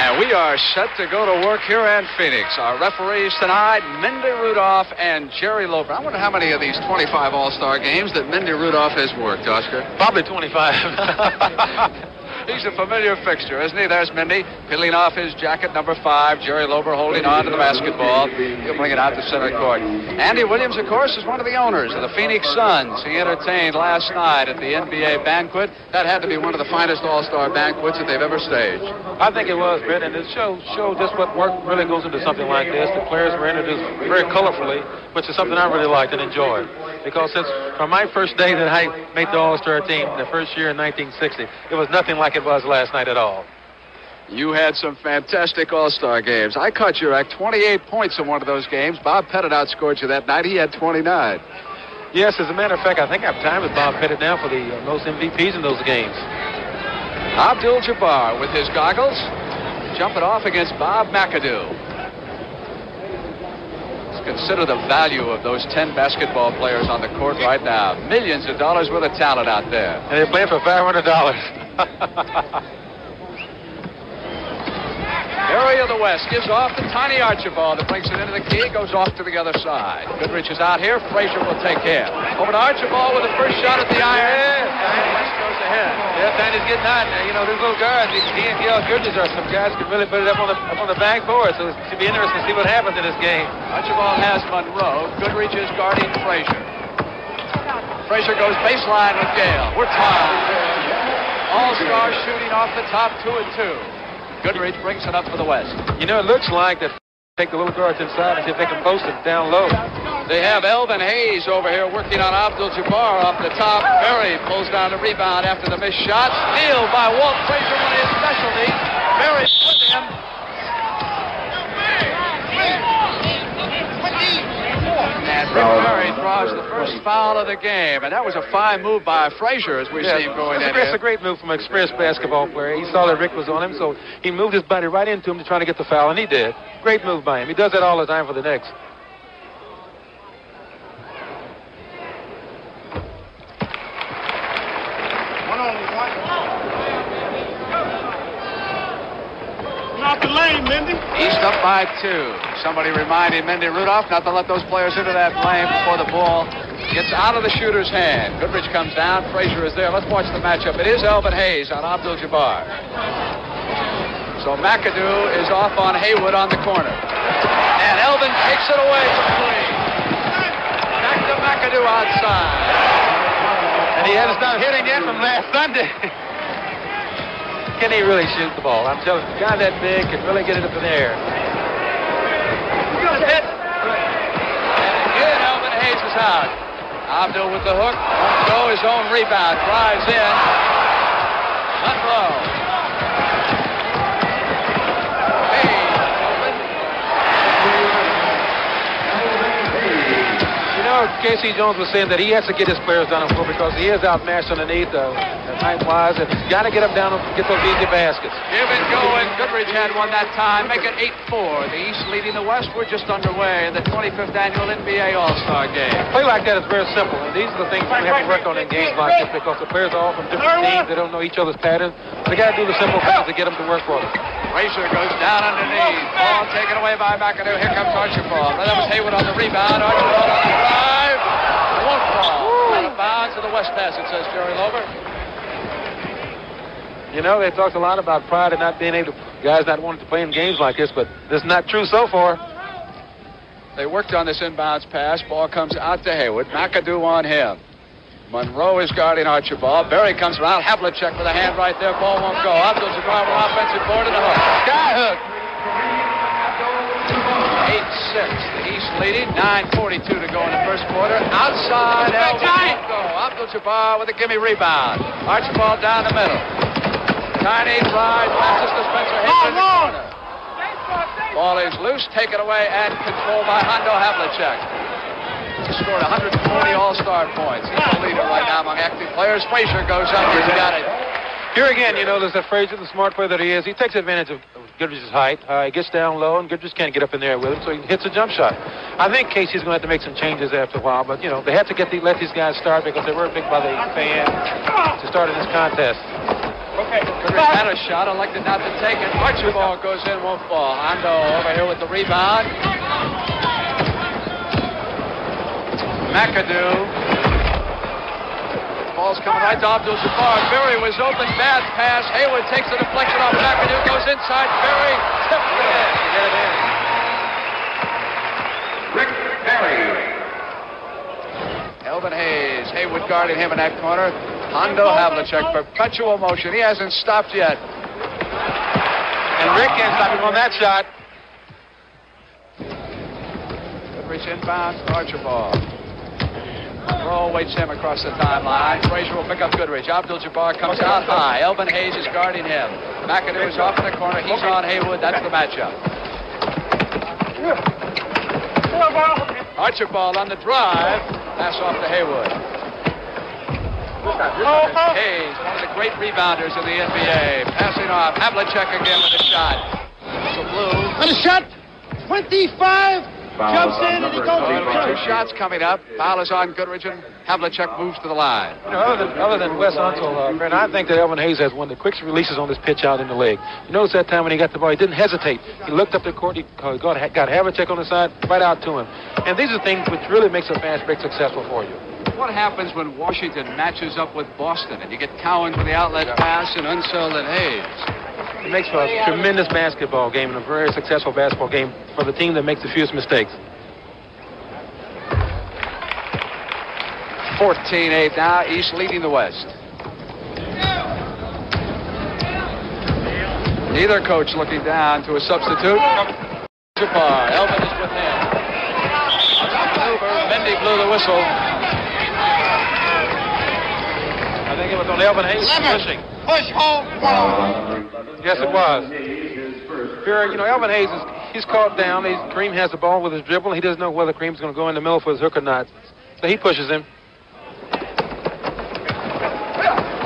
And we are set to go to work here in Phoenix. Our referees tonight, Mindy Rudolph and Jerry Loper. I wonder how many of these 25 All-Star games that Mindy Rudolph has worked, Oscar. Probably 25. He's a familiar fixture, isn't he? There's Mindy peeling off his jacket, number 5. Jerry Loper holding on to the basketball. He'll bring it out to center court. Andy Williams, of course, is one of the owners of the Phoenix Suns. He entertained last night at the NBA banquet. That had to be one of the finest All-Star banquets that they've ever staged. I think it was, Brett, and it showed just what work really goes into something like this. The players were introduced very colorfully, which is something I really liked and enjoyed. Because since from my first day that I made the All-Star team, the first year in 1960, it was nothing like it was last night at all. You had some fantastic All-Star games. I caught you at 28 points in one of those games. Bob Pettit outscored you that night. He had 29. Yes, as a matter of fact, I think I've timed with Bob Pettit now for the most MVPs in those games. Abdul-Jabbar with his goggles, jumping off against Bob McAdoo. Consider the value of those 10 basketball players on the court right now. Millions of dollars worth of talent out there. And they're playing for $500. Area of the West gives off to tiny Archibald that brings it into the key, goes off to the other side. Goodrich is out here. Frazier will take care. Over to Archibald with the first shot at the iron. West goes ahead. Yeah, Tiny's getting hot. You know, these little guards, he and Gail Goodrich are some guys who can really put it up on the backboard. So it should be interesting to see what happens in this game. Archibald has Monroe. Goodrich is guarding Frazier. Frazier goes baseline with Gale. We're tied. All-Star shooting off the top, 2 and 2. Goodrich brings it up for the West. You know, it looks like that take the little guards inside and see if they can post it down low. They have Elvin Hayes over here working on Abdul-Jabbar off the top. Berry pulls down the rebound after the missed shot. Steal by Walt Frazier, one of his specialties. Berry with him. And Rick Berry draws the first foul of the game. And that was a fine move by Frazier as we see him going in. It's a great move from an experienced basketball player. He saw that Rick was on him, so he moved his body right into him to try to get the foul, and he did. Great move by him. He does that all the time for the Knicks. Off the lane, Mindy. East up by 2. Somebody reminding Mindy Rudolph not to let those players into that lane before the ball gets out of the shooter's hand. Goodrich comes down. Frazier is there. Let's watch the matchup. It is Elvin Hayes on Abdul-Jabbar. So McAdoo is off on Haywood on the corner. And Elvin takes it away from 3. Back to McAdoo outside. And he hasn't stopped hitting yet from last Sunday. Can he really shoot the ball? I'm telling you, a guy that big can really get it up in the air. Hit. And again, Elvin Hayes is out. Abdul with the hook. Won't go. His own rebound. Drives in. Monroe. Hayes open. You know, Casey Jones was saying that he has to get his players down the floor because he is outmatched underneath height-wise, and he's got to get up down and get those easy baskets. Give it going. Goodrich had one that time. Make it 8-4. The East leading the West. We're just underway in the 25th annual NBA All-Star Game. Play like that is very simple, and these are the things we have to work on in games like this because the players are all from different teams. They don't know each other's patterns. They got to do the simple things to get them to work for them. Frazier goes down underneath. Ball taken away by McAdoo. Here comes Archibald. That was Haywood on the rebound. Archibald on the drive. Won't fall. Out of bounds to the West pass, it says Jerry Lover. You know, they talked a lot about pride and not being able to, guys not wanting to play in games like this, but this is not true so far. They worked on this inbounds pass. Ball comes out to Haywood. McAdoo on him. Monroe is guarding Archibald. Berry comes around. Havlicek with a hand right there. Ball won't go. Abdul-Jabbar with offensive board and a hook. Sky hook. 8-6. The East leading. 9:42 to go in the first quarter. Outside. Elvin won't go. Abdul-Jabbar with a gimme rebound. Archibald down the middle. Tiny drive, passes to Spencer Haywood in the corner. Ball is loose, taken away, and controlled by Hondo Havlicek. He scored 140 All-Star points. He's the leader right now among active players. Frazier goes up. He's got it. Here again, you notice that Frazier, the smart player that he is, he takes advantage of Goodrich's height. He gets down low, and Goodrich can't get up in there with him, so he hits a jump shot. I think Casey's going to have to make some changes after a while, but, you know, they have to let these guys start because they were picked by the fans to start in this contest. Okay. Goodrich had a shot, elected not to take it. Archibald goes in, won't fall. Hondo over here with the rebound. McAdoo. Ball's coming right to Abdul-Jabbar. Berry was open, bad pass. Hayward takes the deflection off McAdoo, goes inside. Berry tipped it in. Get it in. Rick Berry. Elvin Hayes. Hayward guarding him in that corner. Hondo Havlicek, perpetual motion. He hasn't stopped yet. And Rick can't stop him on that shot. Goodrich inbounds to Archibald. Roll waits him across the timeline. Frazier will pick up Goodrich. Abdul-Jabbar comes out high. Elvin Hayes is guarding him. McAdoo is off in the corner. He's on Haywood. That's the matchup. Archibald on the drive. Pass off to Haywood. Hayes, one of the great rebounders in the NBA. Passing off. Havlicek again with a shot. So Blue. And a shot. 25. Jumps in and he goes in. Two shots coming up. Foul is on Goodrich and Havlicek moves to the line. You know, other than Wes Unseld, Fred, I think that Elvin Hayes has one of the quickest releases on this pitch out in the league. You notice that time when he got the ball, he didn't hesitate. He looked up the court, he got Havlicek on the side, right out to him. And these are things which really makes a fast break successful for you. What happens when Washington matches up with Boston and you get Cowan for the outlet pass and Unseld and Hayes? It makes for a tremendous basketball game and a very successful basketball game for the team that makes the fewest mistakes. 14-8 now. East leading the West. Neither coach looking down to a substitute. Jabbar. Elvin is with him. Mendy blew the whistle. I think it was on Elvin Hayes pushing. Push home. Yes, it was. Here, you know, Elvin Hayes he's caught down. Kareem has the ball with his dribble. He doesn't know whether Kareem's going to go in the middle for his hook or not. So he pushes him.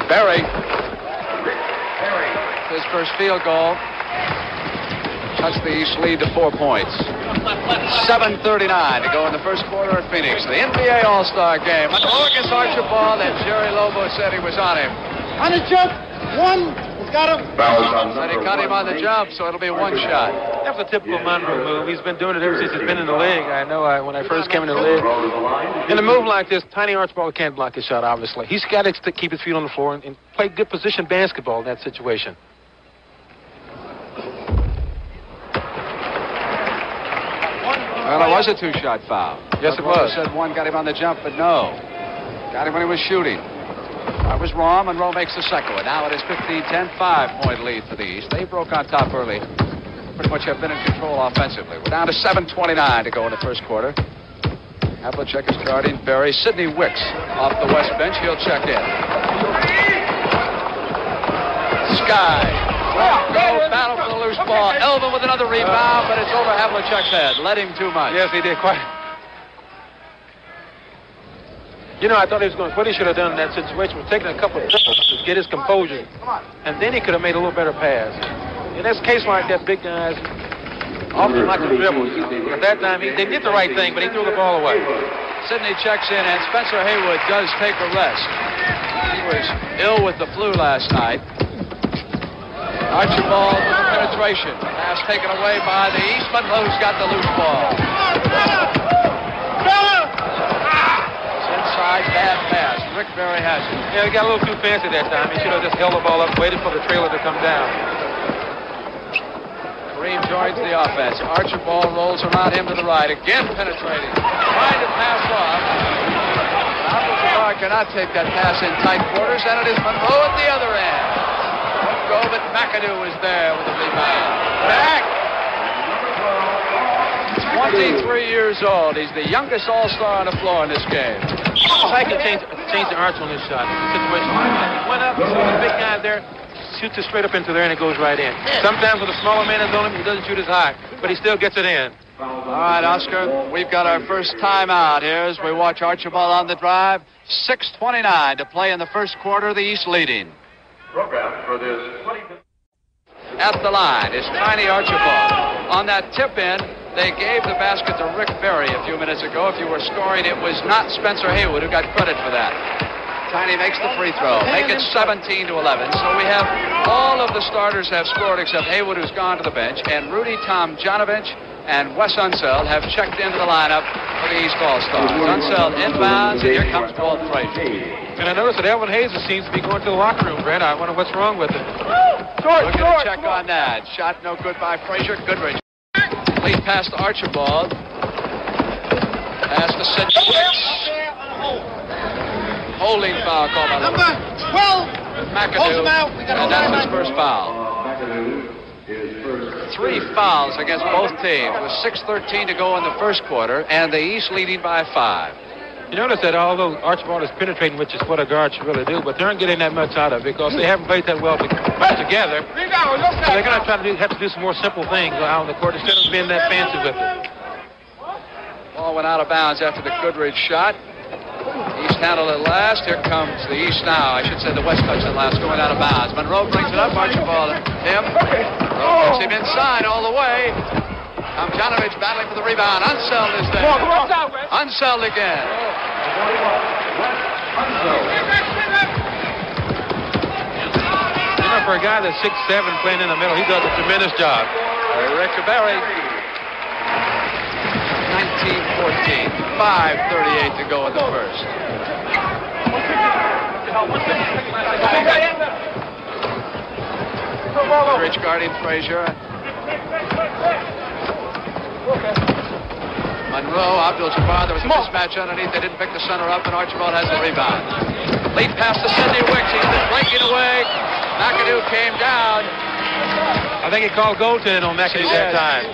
Berry. His first field goal. Cuts the East lead to 4 points. 7:39 to go in the first quarter at Phoenix. The NBA All-Star game. Monroe against Archibald, and Jerry Lobo said he was on him. On the jump. One. He's got him. And he caught him on the jump, so it'll be one shot. That was a typical Monroe move. He's been doing it ever since he's been in the league. I know when I first came in the league. In a move like this, Tiny Archibald can't block his shot, obviously. He's got to keep his feet on the floor and play good position basketball in that situation. Well, it was a two-shot foul. Yes, it was. Said one got him on the jump, but no. Got him when he was shooting. I was wrong. Monroe makes the second one. Now it is 15-10, 5-point lead for the East. They broke on top early. Pretty much have been in control offensively. We're down to 7:29 to go in the first quarter. Havlicek is guarding Berry. Sidney Wicks off the West bench. He'll check in. Sky. Go battle for the loose ball. Elvin with another rebound, but it's over Havlicek's head. Let him too much. Yes, he did quite. You know, I thought what he should have done in that situation was taking a couple of dribbles to get his composure. And then he could have made a little better pass. In this case like that, big guys often like to dribble. At that time, they did the right thing, but he threw the ball away. Sidney checks in, and Spencer Haywood does take a rest. He was ill with the flu last night. Archibald with the penetration. Pass taken away by the East. Monroe's got the loose ball. Inside, bad pass. Rick Berry has it. Yeah, he got a little too fancy that time. He should have just held the ball up, waited for the trailer to come down. Kareem joins the offense. Archibald rolls around him to the right. Again penetrating. Trying to pass off. Abdul-Jabbar cannot take that pass in tight quarters, and it is Monroe at the other end. Go, but McAdoo is there with the rebound. Back! 23 years old. He's the youngest All-Star on the floor in this game. I can change the arch on this shot. Situation. He went up, so the big guy there shoots it straight up into there, and it goes right in. Sometimes with a smaller man is on him, he doesn't shoot as high, but he still gets it in. All right, Oscar, we've got our first timeout here as we watch Archibald on the drive. 6:29 to play in the first quarter, the East leading. Program for this 20 At the line is Tiny Archibald. On that tip in, they gave the basket to Rick Berry a few minutes ago. If you were scoring, it was not Spencer Haywood who got credit for that. Tiny makes the free throw. Make it 17-11. So we have all of the starters have scored except Haywood, who's gone to the bench, and Rudy Tomjanovich and Wes Unseld have checked into the lineup for the East All-Stars. Unseld inbounds, and here comes Walt Frazier. And I noticed that Elvin Hayes seems to be going to the locker room, Brent. I wonder what's wrong with him. Looking to check on that. Shot no good by Frazier. Goodrich. Lead pass to Archibald. Pass to Sidney Wicks. Holding foul called by Number 12. McAdoo. And that's his first foul. 3 fouls against both teams with 6:13 to go in the first quarter, and the East leading by 5. You notice that although Archibald is penetrating, which is what a guard should really do, but they aren't getting that much out of it because they haven't played that well together. So they're going to try to have to do some more simple things out on the court instead of being that fancy with it. Ball went out of bounds after the Goodrich shot. East handled it last. Here comes the East now. I should say the West touched it last, going out of bounds. Monroe brings it up. Archibald, him. Monroe gets him inside all the way. Tomjanovich battling for the rebound. Unseld is there. Unseld again. You know, for a guy that's 6'7", playing in the middle, he does a tremendous job. Rick Berry. 19-14. 5:38 to go in the first. Rich guarding Frazier. Monroe, Abdul-Jabbar, there was a mismatch underneath. They didn't pick the center up, and Archibald has the rebound. Lead pass to Sidney Wicks. He's been breaking away. McAdoo came down. I think he called goaltending on McAdoo that time.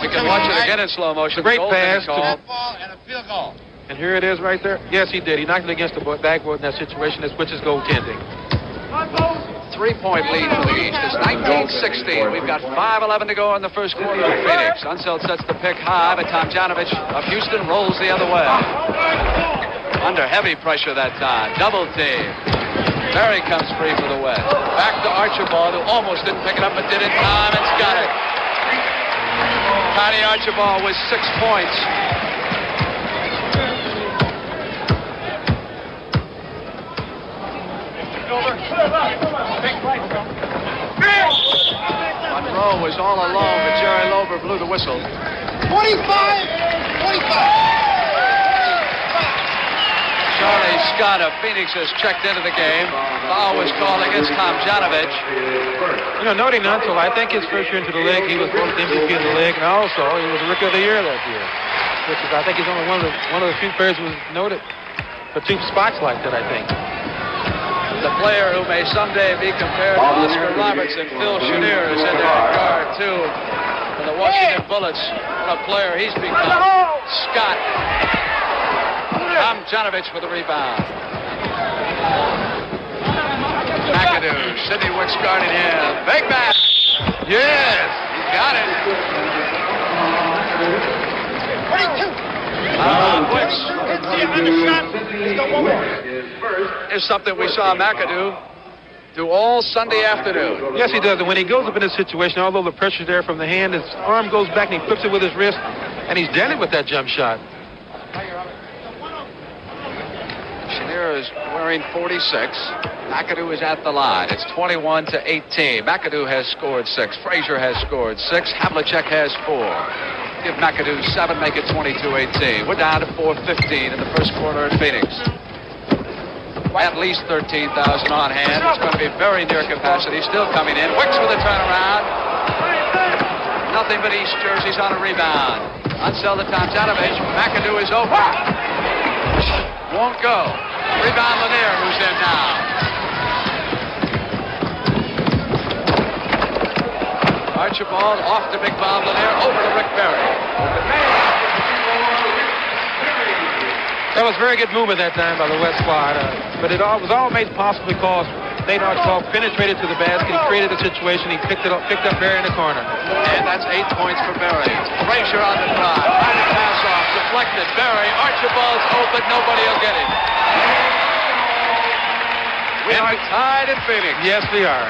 We can watch it again in slow motion. Great pass. Ball and a field goal. And here it is right there. Yes, he did. He knocked it against the backboard in that situation, which is goaltending. 3-point lead for the East. It's 19-16. We've got 5:11 to go in the first quarter of Phoenix. Unseld sets the pick high, but Tomjanovich of Houston rolls the other way. Under heavy pressure that time. Double team. Berry comes free for the West. Back to Archibald, who almost didn't pick it up, but did in time and's got it. Tiny Archibald with 6 points. Monroe was all alone, but Jerry Lober blew the whistle. 25. Charlie Scott of Phoenix has checked into the game. Foul was called against Tomjanovich. You know, noting Unseld, I think his first year into the league, he was both MVP in the league, and also he was a Rookie of the Year that year. Which is, I think he's only one of the few players who was noted for 2 spots like that, I think. The player who may someday be compared to Oscar Robertson, Phil Chenier, is in there at guard, too, for the Washington Bullets. What a player he's become. Scott. Tomjanovich with the rebound. McAdoo, Sidney Wicks guarding him. Big match. Yes, he got it. 22. Wicks. Is something we saw McAdoo do all Sunday afternoon. Yes, he does. And when he goes up in this situation, although the pressure's there from the hand, his arm goes back and he flips it with his wrist, and he's deadly with that jump shot. Chenier is wearing 46. McAdoo is at the line. It's 21-18. McAdoo has scored 6. Frazier has scored 6. Havlicek has 4. Give McAdoo 7, make it 22-18. We're down to 4:15 in the first quarter at Phoenix. At least 13,000 on hand. It's going to be very near capacity. Still coming in. Wicks with a turnaround. Nothing but East jerseys on a rebound. Unseld to Tomjanovich. McAdoo is open. Won't go. Rebound Lanier, who's in now. Archibald off to Big Bob Lanier, over to Rick Berry. That was very good movement that time by the West squad, but it was all made possible because Nate Archibald penetrated to the basket. He created a situation. He picked up Berry in the corner. And that's 8 points for Berry. Frazier on the drive. Trying to pass off. Deflected. Berry. Archibald's open. Nobody will get him. We are tied in Phoenix. Yes, we are.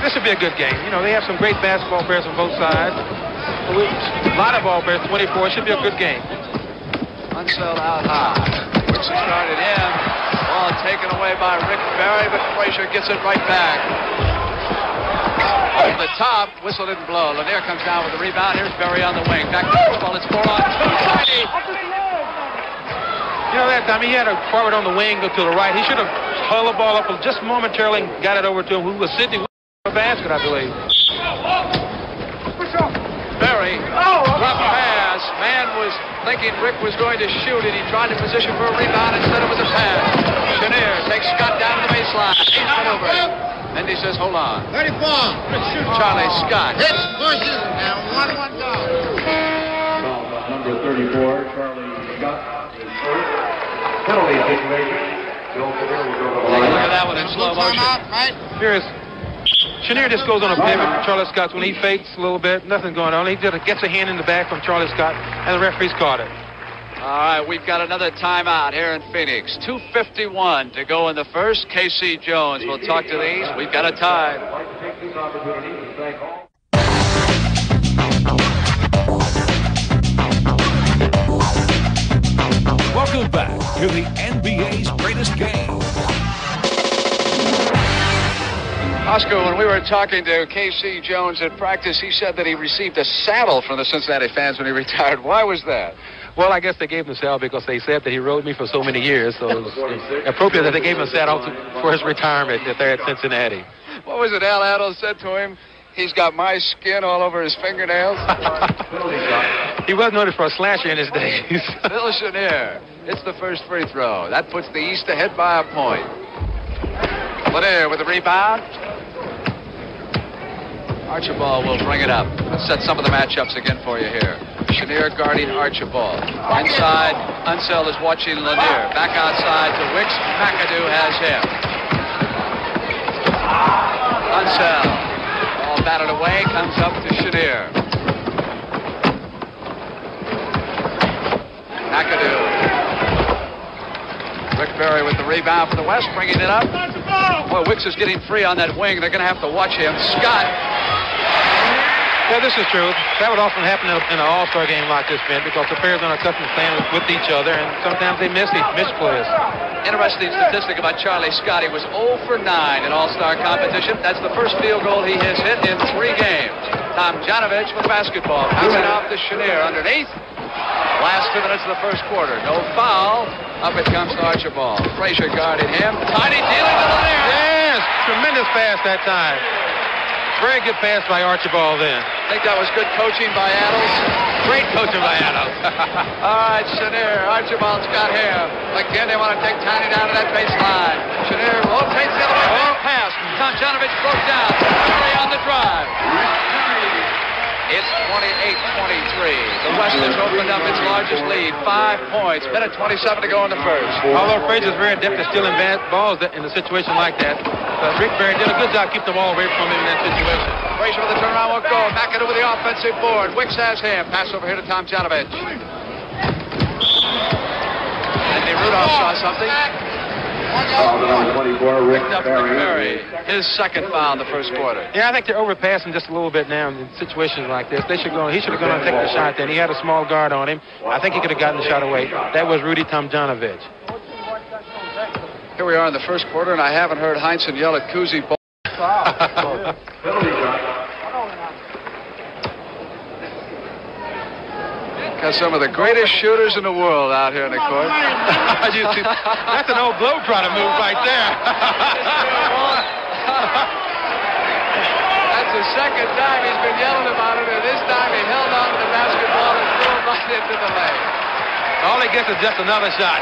This should be a good game. You know, they have some great basketball players on both sides. A lot of ball players, 24. It should be a good game. Unseld out high. Wicks has started in. Ball taken away by Rick Barry, but Frazier gets it right back. Over the top, whistle didn't blow. Lanier comes down with the rebound. Here's Barry on the wing. Back to Archibald. It's 4-on-2. Tiny. You know, that time he had a forward on the wing go to the right. He should have held the ball up just momentarily and got it over to him. Who was Sidney with a basket, I believe. Barry, rough pass. Man was thinking Rick was going to shoot, and he tried to position for a rebound. Instead, it was a pass. Chenier takes Scott down to the baseline. He's maneuvered. And he says, hold on. 34. Charlie Scott. Hits, pushes, and 1-1 goal. Number 34, Charlie Scott is first. Penalty situation. Bill Chenier will go to the Take a look line. at that one in slow motion. Right? Here's Chenier just goes on a pivot from Charlie Scott's when he fakes a little bit. Nothing going on. He just gets a hand in the back from Charlie Scott, and the referee's caught it. All right, we've got another timeout here in Phoenix. 2:51 to go in the first. K.C. Jones will talk to these. We've got a tie. I'd like to take this opportunity to thank all. Welcome back to the NBA's greatest game. Oscar, when we were talking to K.C. Jones at practice, he said that he received a saddle from the Cincinnati fans when he retired. Why was that? Well, I guess they gave him a saddle because they said that he rode me for so many years, so it was appropriate that they gave him a saddle for his retirement there at Cincinnati. What was it Al Adams said to him? He's got my skin all over his fingernails. He was noted for a slasher in his days. Bill Chenier. It's the first free throw. That puts the East ahead by a point. Lanier with the rebound. Archibald will bring it up. Let's set some of the matchups again for you here. Chenier guarding Archibald. Inside, Unseld is watching Lanier. Back outside to Wicks. McAdoo has him. Unseld. Ball batted away. Comes up to Chenier. McAdoo. Rick Barry with the rebound for the West, bringing it up. Boy, Wicks is getting free on that wing. They're going to have to watch him. Scott. Yeah, this is true. That would often happen in an all-star game like this, Ben, because the players aren't accustomed to playing with each other, and sometimes they miss plays. Interesting statistic about Charlie Scott. He was 0 for 9 in all-star competition. That's the first field goal he has hit in 3 games. Tom Janovich with the basketball. Passing off to Chenier underneath. Last 2 minutes of the first quarter. No foul. Up it comes to Archibald. Frazier guarding him. Tiny dealing to Lanier. Yes, tremendous pass that time. Very good pass by Archibald then. I think that was good coaching by Adams. Great coaching by Adams. All right, Chenier. Archibald's got him. Again, they want to take Tiny down to that baseline. Chenier rotates the other way. Long pass. Tom Janovich broke down. Early on the drive. It's 28-23. The West has opened up its largest lead. 5 points. Minute 27 to go in the first. Although Frazier's very adept at stealing bad balls in a situation like that, Rick Barry did a good job keeping the ball away from him in that situation. Frazier with the turnaround won't go. McAdoo with the offensive board. Wicks has him. Pass over here to Tom Janovich. Andy Rudolph saw something. Foul number 24, Rick Picked up Barry. His second foul in the first quarter. Yeah, I think they're overpassing just a little bit now in situations like this. He should have gone and taken the shot then. He had a small guard on him. I think he could have gotten the shot away. That was Rudy Tomjanovich. Here we are in the first quarter, and I haven't heard Heinsohn yell at Kuzi. Penalty shot. Got some of the greatest shooters in the world out here in the court. That's an old Globetrotter move right there. That's the second time he's been yelling about it, and this time he held on to the basketball and threw it right into the lane. All he gets is just another shot.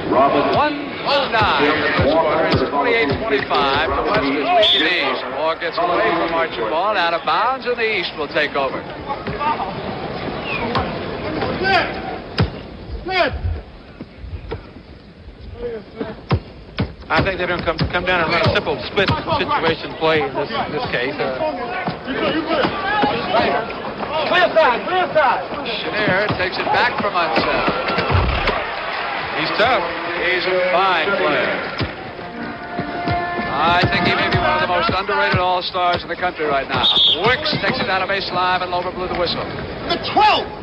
Robinson. 1-9 in the first quarter. It's 28-25. The West is leading East. Ball gets away from Archibald, out of bounds, and the East will take over. I think they're going to come down and run a simple split situation play in this case. Chenier takes it back from Unseld. He's tough. He's a fine player. I think he may be one of the most underrated all-stars in the country right now. Wicks takes it down a baseline and Lover blew the whistle. The 12th.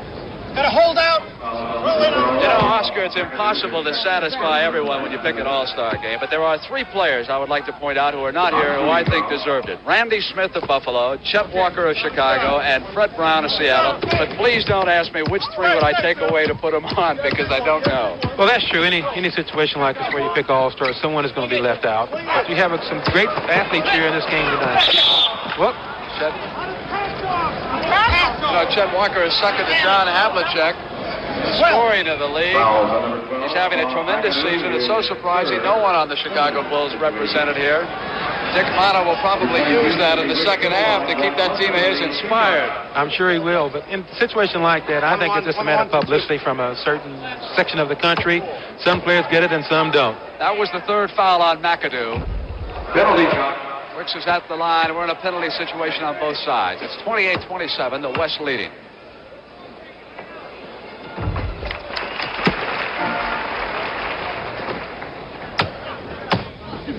Got a holdout. You know, Oscar, it's impossible to satisfy everyone when you pick an all-star game, but there are 3 players I would like to point out who are not here who I think deserved it. Randy Smith of Buffalo, Chet Walker of Chicago, and Fred Brown of Seattle. But please don't ask me which 3 would I take away to put them on, because I don't know. Well, that's true. Any situation like this where you pick all-stars, someone is going to be left out. But you have some great athletes here in this game tonight. Whoop. Chet. You know, Chet Walker is second to John Havlicek, scoring of the league. He's having a tremendous season. It's so surprising no one on the Chicago Bulls represented here. Dick Motta will probably use that in the second half to keep that team of his inspired. I'm sure he will, but in a situation like that, I think it's just a matter of publicity from a certain section of the country. Some players get it and some don't. That was the 3rd foul on McAdoo. Penalty shot. Wicks is at the line. We're in a penalty situation on both sides. It's 28-27, the West leading.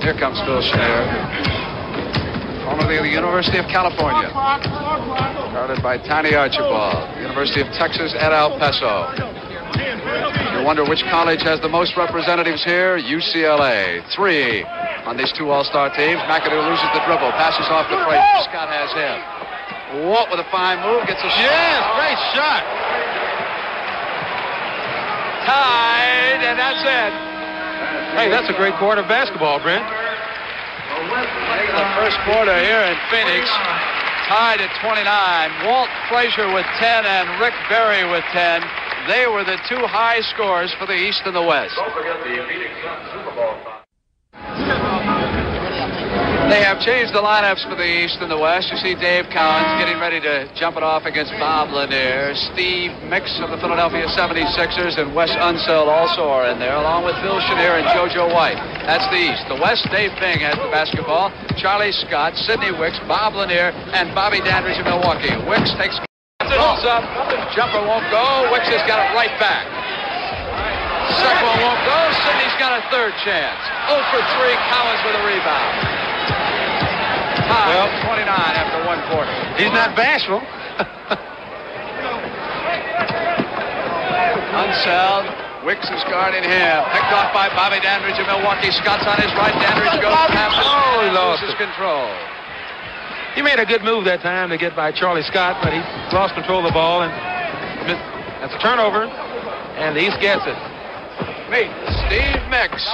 Here comes Phil Schneider, formerly of the University of California, guarded by Tiny Archibald, University of Texas at El Paso. You wonder which college has the most representatives here? UCLA. 3 on these 2 all-star teams. McAdoo loses the dribble, passes off to Frazier. Scott has him. Walt with a fine move, gets a shot. Yes, great shot. Tied, and that's it. Hey, that's a great quarter of basketball, Brent. The first quarter here in Phoenix, tied at 29. Walt Frazier with 10 and Rick Berry with 10. They were the 2 high scorers for the East and the West. Don't forget the Phoenix Suns Super Bowl. They have changed the lineups for the East and the West. You see Dave Cowens getting ready to jump it off against Bob Lanier. Steve Mix of the Philadelphia 76ers and Wes Unseld also are in there, along with Phil Chenier and JoJo White. That's the East. The West, Dave Bing has the basketball. Charlie Scott, Sidney Wicks, Bob Lanier, and Bobby Dandridge of Milwaukee. Wicks takes it up. Jumper won't go. Wicks has got it right back. Second one won't go. Sidney's got a 3rd chance. 0 for 3. Cowens with a rebound. Well, 29 after 1 quarter. He's not bashful. Unseld. Wicks is guarding him. Picked off by Bobby Dandridge of Milwaukee. Scott's on his right. Dandridge goes past him. Oh, he lost his control. He made a good move that time to get by Charlie Scott, but he lost control of the ball, and that's a turnover, and the East gets it. Meet Steve Mix.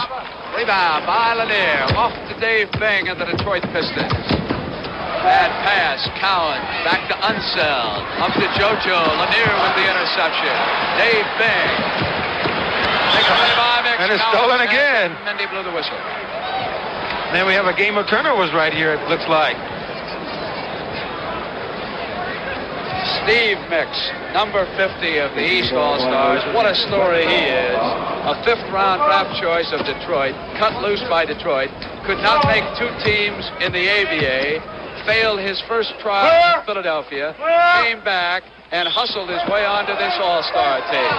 Rebound by Lanier. Off to Dave Bing of the Detroit Pistons. Bad pass. Cowan. Back to Unseld. Up to JoJo. Lanier with the interception. Dave Bing. Takes a play by Mix. And it's stolen again. Mendy blew the whistle. Then we have a game of turnovers right here, it looks like. Steve Mix, number 50 of the East All-Stars. What a story he is. A 5th-round draft choice of Detroit, cut loose by Detroit, could not make 2 teams in the ABA, failed his first trial in Philadelphia, came back, and hustled his way onto this All-Star team.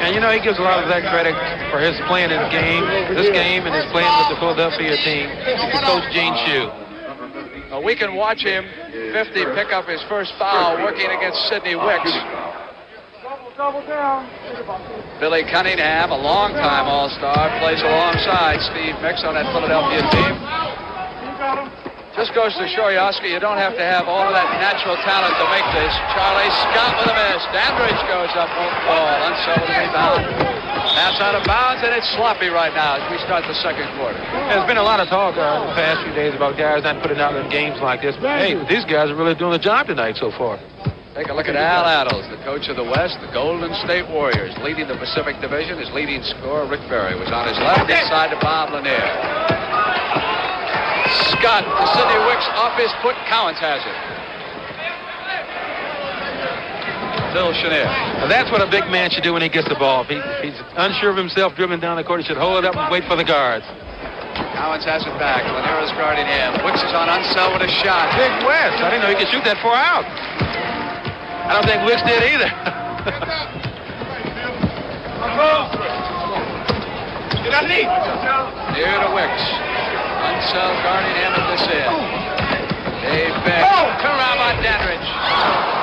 And, you know, he gives a lot of that credit for his playing in the game, this game, and his playing with the Philadelphia team to Coach Gene Shue. We can watch him, 50, pick up his first foul, working against Sidney Wicks. Billy Cunningham, a long-time All-Star, plays alongside Steve Mix on that Philadelphia team. Just goes to show you, Oscar, you don't have to have all of that natural talent to make this. Charlie Scott with a miss. Dandridge goes up, won't fall. Unseld with a rebound. Pass out of bounds, and it's sloppy right now as we start the second quarter. There's been a lot of talk the past few days about guys not putting out in games like this. But, hey, these guys are really doing the job tonight so far. Take a look at Al Addles, the coach of the West, the Golden State Warriors, leading the Pacific Division. His leading scorer, Rick Berry, was on his left, inside to Bob Lanier. Scott to Sidney Wicks, off his foot. Cowens has it. Phil Chenier. Now that's what a big man should do when he gets the ball. If he's unsure of himself, dribbling down the court, he should hold it up and wait for the guards. Cowens has it back. Lanier is guarding him. Wicks is on Unseld with a shot. Big West. I didn't know he could shoot that far out. I don't think Wicks did either. Near to Wicks. Unseld guarding him at this end. Dave Beck. Turnaround by Dandridge.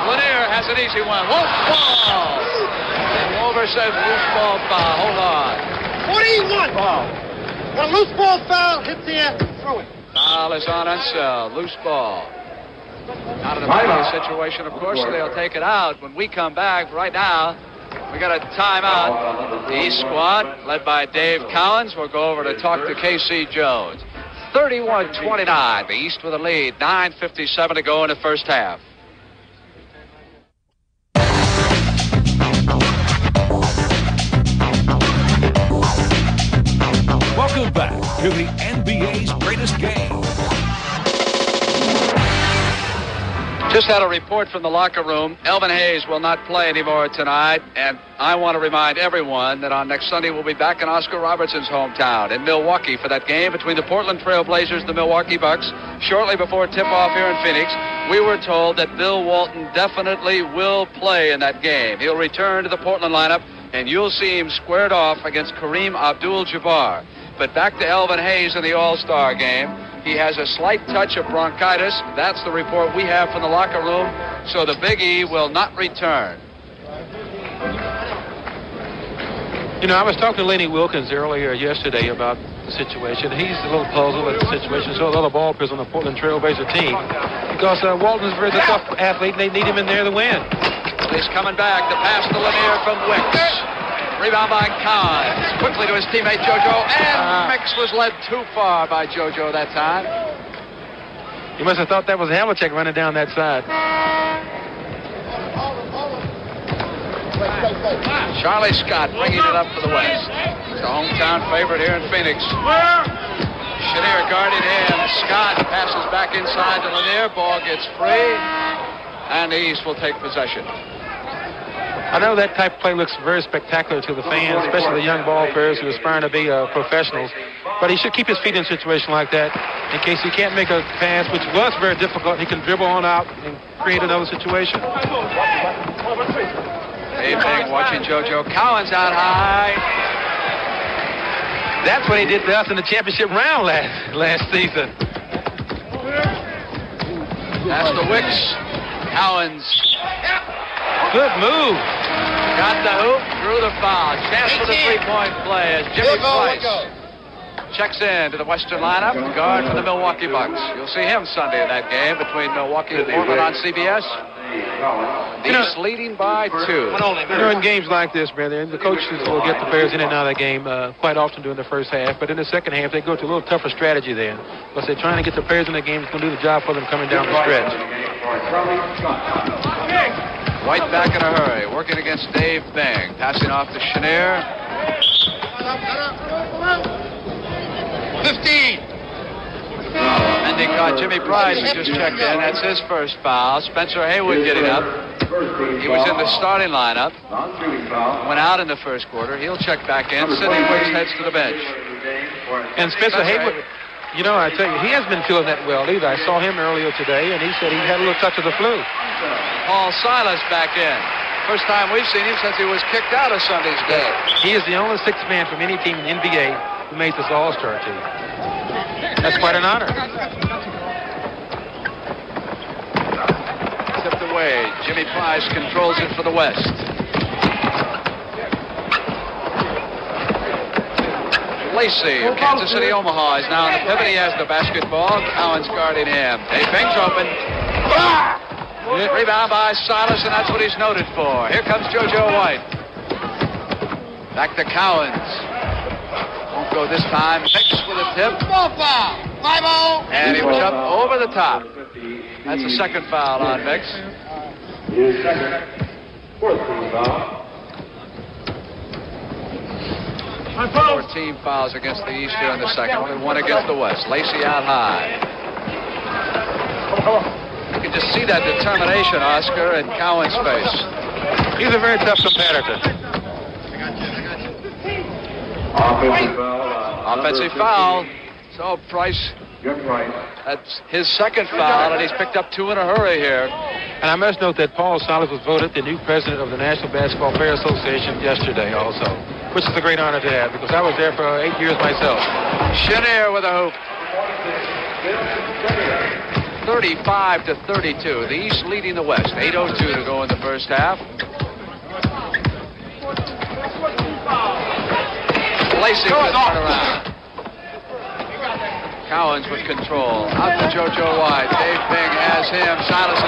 Lanier has an easy one. Loose ball. And Wolver says loose ball foul. Hold on. 41. Ball. When a loose ball foul hits the air, throw it. Foul is on Unseld. Loose ball. Out of the penalty situation, of course, so they'll take it out when we come back. Right now, we got a timeout. The East squad, led by Dave Cowens, will go over to talk to K.C. Jones. 31-29, the East with a lead. 9:57 to go in the first half. Welcome back to the NBA's greatest game. Just had a report from the locker room. Elvin Hayes will not play anymore tonight, and I want to remind everyone that on next Sunday we'll be back in Oscar Robertson's hometown in Milwaukee for that game between the Portland Trail Blazers and the Milwaukee Bucks. Shortly before tip-off here in Phoenix, we were told that Bill Walton definitely will play in that game. He'll return to the Portland lineup, and you'll see him squared off against Kareem Abdul-Jabbar. But back to Elvin Hayes in the All-Star game. He has a slight touch of bronchitis. That's the report we have from the locker room. So the Big E will not return. You know, I was talking to Laney Wilkins earlier yesterday about the situation. He's a little puzzled at the situation. So the other ball players on the Portland Trailblazer team. Because Walton's a very tough athlete, and they need him in there to win. He's coming back. The pass to Lanier from Wicks. Rebound by Cowens. Quickly to his teammate JoJo. And Wicks was led too far by JoJo that time. You must have thought that was Havlicek running down that side. Charlie Scott bringing it up for the West. He's a hometown favorite here in Phoenix. Chenier guarding him. Scott passes back inside to Lanier. Ball gets free. And the East will take possession. I know that type of play looks very spectacular to the fans, especially the young ball players who are aspiring to be professionals. But he should keep his feet in a situation like that in case he can't make a pass, which was very difficult. He can dribble on out and create another situation. Dave Bang watching JoJo. Cowens out high. That's what he did to us in the championship round last season. That's the Wicks. Cowens. Good move. Got the hoop, drew the foul. Chance for the three-point play as Jimmy Price checks in to the Western lineup. The guard for the Milwaukee Bucks. You'll see him Sunday in that game between Milwaukee and Portland on CBS. The East leading by 2. You know, in games like this, brother, the coaches will get the players in and out of the game quite often during the first half. But in the second half, they go to a little tougher strategy then. Because they're trying to get the players in the game that's going to do the job for them coming down the stretch. White back in a hurry, working against Dave Bang. Passing off to Chenier. 15. Endicott, Jimmy Price, who just checked in. That's his first foul. Spencer Haywood getting up. He was in the starting lineup. Went out in the first quarter. He'll check back in. Sidney Wicks heads to the bench. And Spencer Haywood, you know, I tell you, he hasn't been feeling that well either. I saw him earlier today, and he said he had a little touch of the flu. Paul Silas back in. First time we've seen him since he was kicked out of Sunday's game. He is the only sixth man from any team in the NBA who made this All-Star team. That's quite an honor. Tipped away. Jimmy Price controls it for the West. Lacey of Kansas City, Omaha is now on the pivot. He has the basketball. Cowens guarding him. Dave Bang's open. Rebound by Silas, and that's what he's noted for. Here comes JoJo White. Back to Cowens. Won't go this time. Wicks with a tip. And he was up over the top. That's the second foul on Wicks. His second, fourth team foul. 14 fouls against the East here in the second. Only one against the West. Lacey out high. You can just see that determination, Oscar, in Cowens' face. He's a very tough competitor. Offensive foul. Offensive foul. So Price, Jim Price. that's his second foul, and he's picked up 2 in a hurry here. And I must note that Paul Silas was voted the new president of the National Basketball Players Association yesterday also, which is a great honor to have because I was there for 8 years myself. Chenier with a hoop. 35-32. The East leading the West. 8:02 to go in the first half. Lacey with a turnaround. Cowens with control. Out to JoJo White. Dave Bing has him. Silas is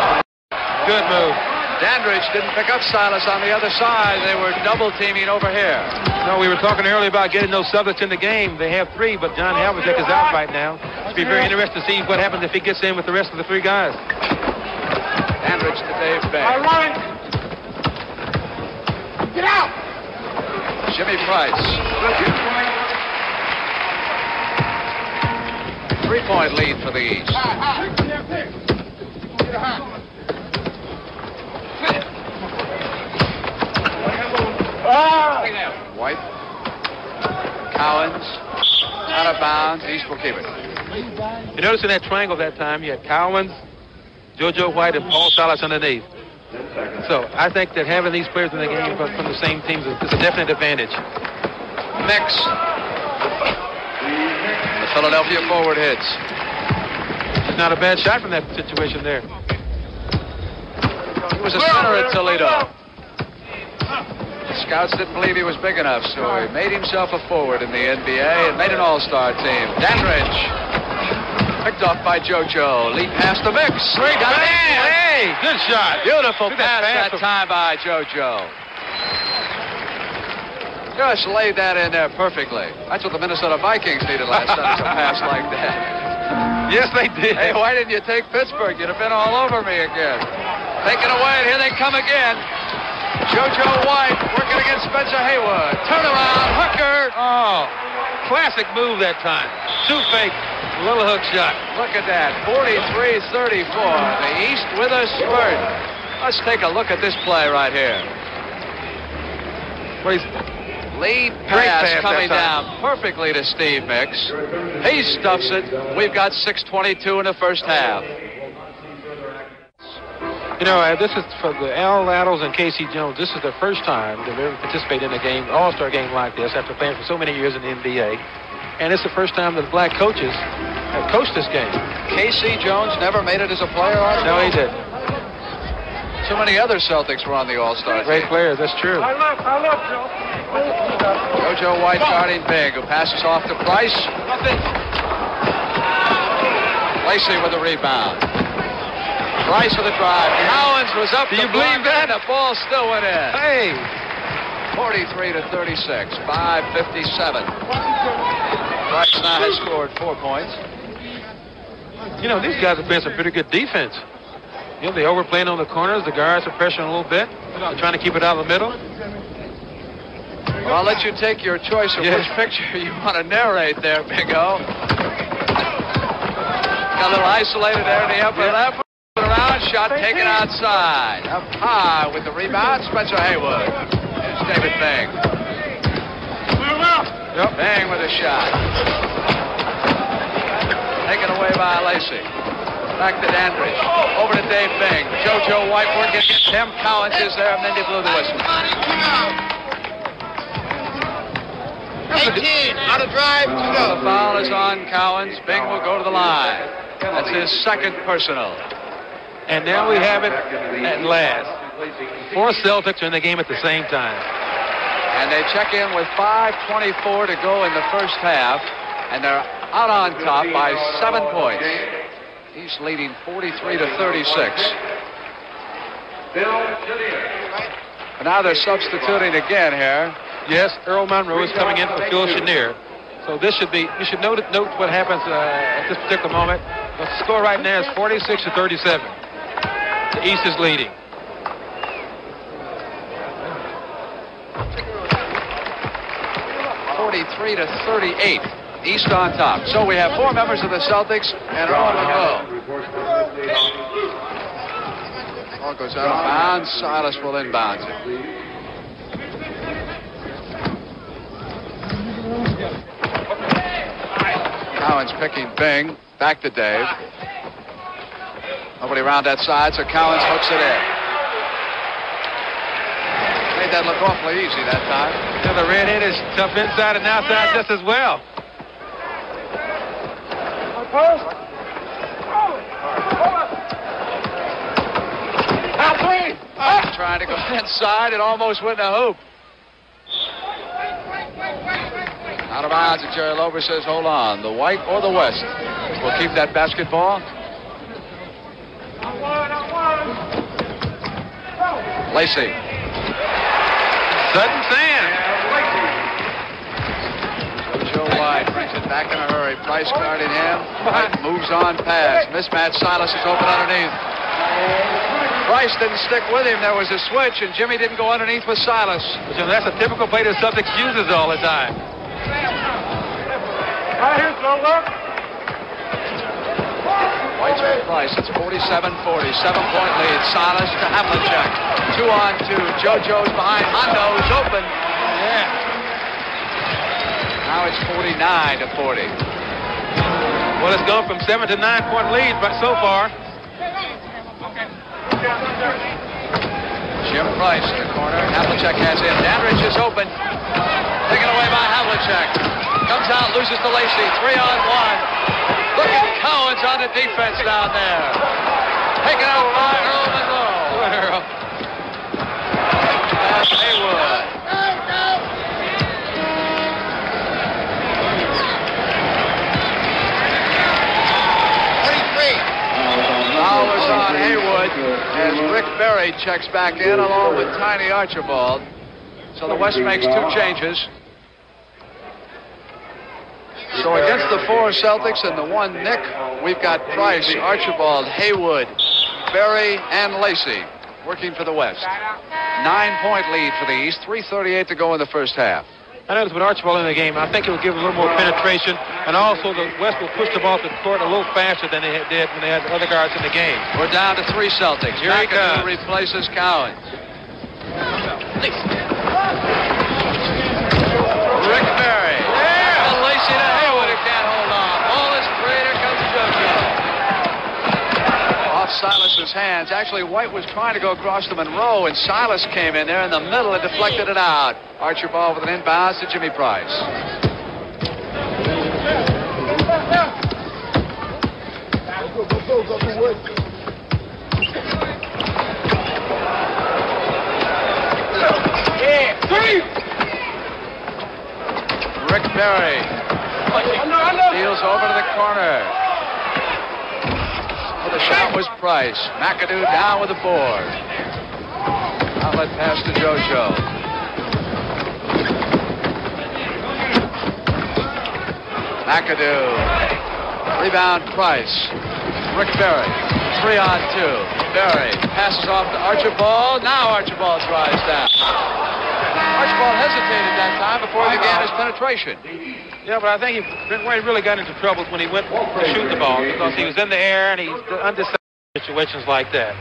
Good move. Dandridge didn't pick up Silas on the other side. They were double teaming over here. No, we were talking earlier about getting those subjects in the game. They have 3, but John Havlicek is out right now. It'll be very interesting to see what happens if he gets in with the rest of the 3 guys. Dandridge to Dave Bing. All right. Get out. Jimmy Price. 3-point lead for the East. White. Cowens. Out of bounds. East will keep it. You notice in that triangle that time, you had Cowens, JoJo White, and Paul Silas underneath. So I think that having these players in the game from the same teams is a definite advantage. Mix. The Philadelphia forward hits. It's not a bad shot from that situation there. He was a center at Toledo. The scouts didn't believe he was big enough, so he made himself a forward in the NBA and made an all-star team. Dandridge. Picked off by JoJo. Lead pass to Mix. Great pass. Hey, good shot. Beautiful pass that time by JoJo. Just laid that in there perfectly. That's what the Minnesota Vikings needed last night, a pass like that. Yes, they did. Hey, why didn't you take Pittsburgh? You'd have been all over me again. Taken away, and here they come again. JoJo White working against Spencer Haywood. Turnaround, hooker. Oh, classic move that time. Shoot fake, little hook shot. Look at that, 43-34. The East with a spurt. Let's take a look at this play right here. Lead pass coming down perfectly to Steve Mix. He stuffs it. We've got 6:22 in the first half. You know, this is for the Al Laddles and Casey Jones. This is the first time they've ever participated in a game, all-star game like this, after playing for so many years in the NBA. And it's the first time that black coaches have coached this game. Casey Jones never made it as a player, Archibald? No, he didn't. So many other Celtics were on the all-star team. Great players, that's true. I love Joe. JoJo White guarding big, who passes off to Price. Lacey with the rebound. Price with the drive. Cowens was up. Do you believe that? The ball still went in. Hey! 43-36, 5:57. Price now has scored 4 points. You know, these guys are playing some pretty good defense. You know, they overplaying on the corners. The guards are pressuring a little bit. They're trying to keep it out of the middle. Well, I'll let you take your choice of which picture you want to narrate there, Big O. Got a little isolated there in the upper left. Around shot taken outside. Up high with the rebound, Spencer Haywood. Here's David Bing. Bing with a shot. Taken away by Lacey. Back to Dandridge. Over to Dave Bing. JoJo White working against him. Cowens is there, and then they blew the whistle. 18, out of drive, The foul is on Cowens. Bing will go to the line. That's his second personal. And now we have it at last. 4 Celtics are in the game at the same time. And they check in with 5:24 to go in the first half. And they're out on top by 7 points. He's leading 43-36. But now they're substituting again here. Yes, Earl Monroe is coming in for Phil Chenier. So this should be, you should note what happens at this particular moment. The score right now is 46-37. The East is leading. (43-38). East on top. So we have 4 members of the Celtics and Earl Monroe. Ball goes out of bounds. Silas will inbound it. Cowens picking Bing. Back to Dave. Nobody around that side, so Cowens hooks it in. Made that look awfully easy that time. Yeah, the redhead is tough inside and outside just as well. Trying to go inside. It almost went in a hoop. Out of bounds, and Jerry Lober says, hold on. The White or the West will keep that basketball. Lacey. Sudden sand. Joe White brings it back in a hurry. Price guarding him. White moves on pass. Mismatch. Silas is open underneath. Price didn't stick with him. There was a switch, and Jimmy didn't go underneath with Silas. That's a typical play that Celtics uses all the time. Right here, Silver. White's with Price. It's 47-40. 7-point lead. Silas to Havlicek. 2-on-2. JoJo's behind. Hondo's open. Yeah. Now it's 49-40. Well, it's gone from 7 to 9-point lead, but so far. Jim Price in the corner. Havlicek has him. Dandridge is open. Taken away by Havlicek. Comes out, loses to Lacey. 3-on-1. Look at Cowens on the defense down there. Taken out by Earl Monroe. That's Haywood. Foul was on Haywood as Rick Berry checks back in along with Tiny Archibald. So the West makes 2 changes. So against the 4 Celtics and the 1 Nick, we've got Price, Archibald, Haywood, Berry, and Lacey working for the West. 9-point lead for the East. 3:38 to go in the first half. I noticed with Archibald in the game, I think it will give a little more penetration, and also the West will push the ball to the court a little faster than they did when they had other guards in the game. We're down to 3 Celtics. Here he comes. Replaces Cowens. Rick Berry. And Lacey to Haywood, who can't hold on. Ball is free. Here comes JoJo. Off Silas's hands. Actually, White was trying to go across to Monroe, and Silas came in there in the middle and deflected it out. Archibald with an inbounds to Jimmy Price. Rick Berry steals over to the corner. Well, the shot was Price. McAdoo down with the board. Outlet pass to JoJo. McAdoo. Rebound Price. Rick Berry. 3-on-2. Berry passes off to Archibald. Now Archibald drives down. Archibald hesitated that time before he began his penetration. Yeah, but I think he really got into trouble when he went to shoot the ball because he was in the air and he's undecided situations like that.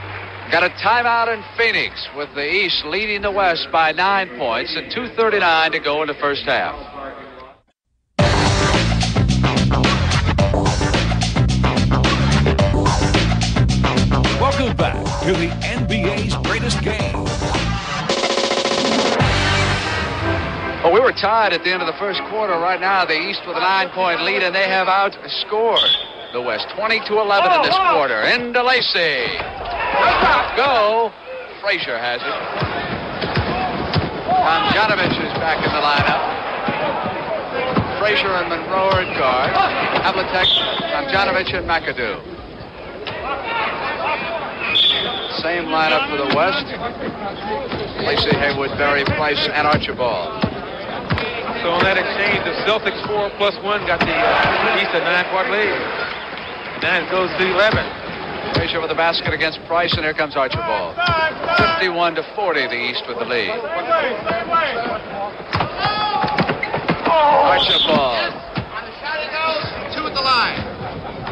Got a timeout in Phoenix with the East leading the West by 9 points and 2:39 to go in the first half. Welcome back to the NBA's greatest game. Well, we were tied at the end of the first quarter. Right now, the East with a 9-point lead, and they have outscored the West 20-11 in this quarter. Into Lacey. Go. Frazier has it. Tomjanovich is back in the lineup. Frazier and Monroe are at guard. Havlicek, Tomjanovich, and McAdoo. Same lineup for the West. Lacey, Haywood, Berry, Price, and Archibald. So on that exchange, the Celtics 4+1 got the East a 9-point lead. Now it goes to 11. Frazier with the basket against Price, and here comes Archibald. 51-40, the East with the lead. Archibald. On the shot he goes, 2 at the line.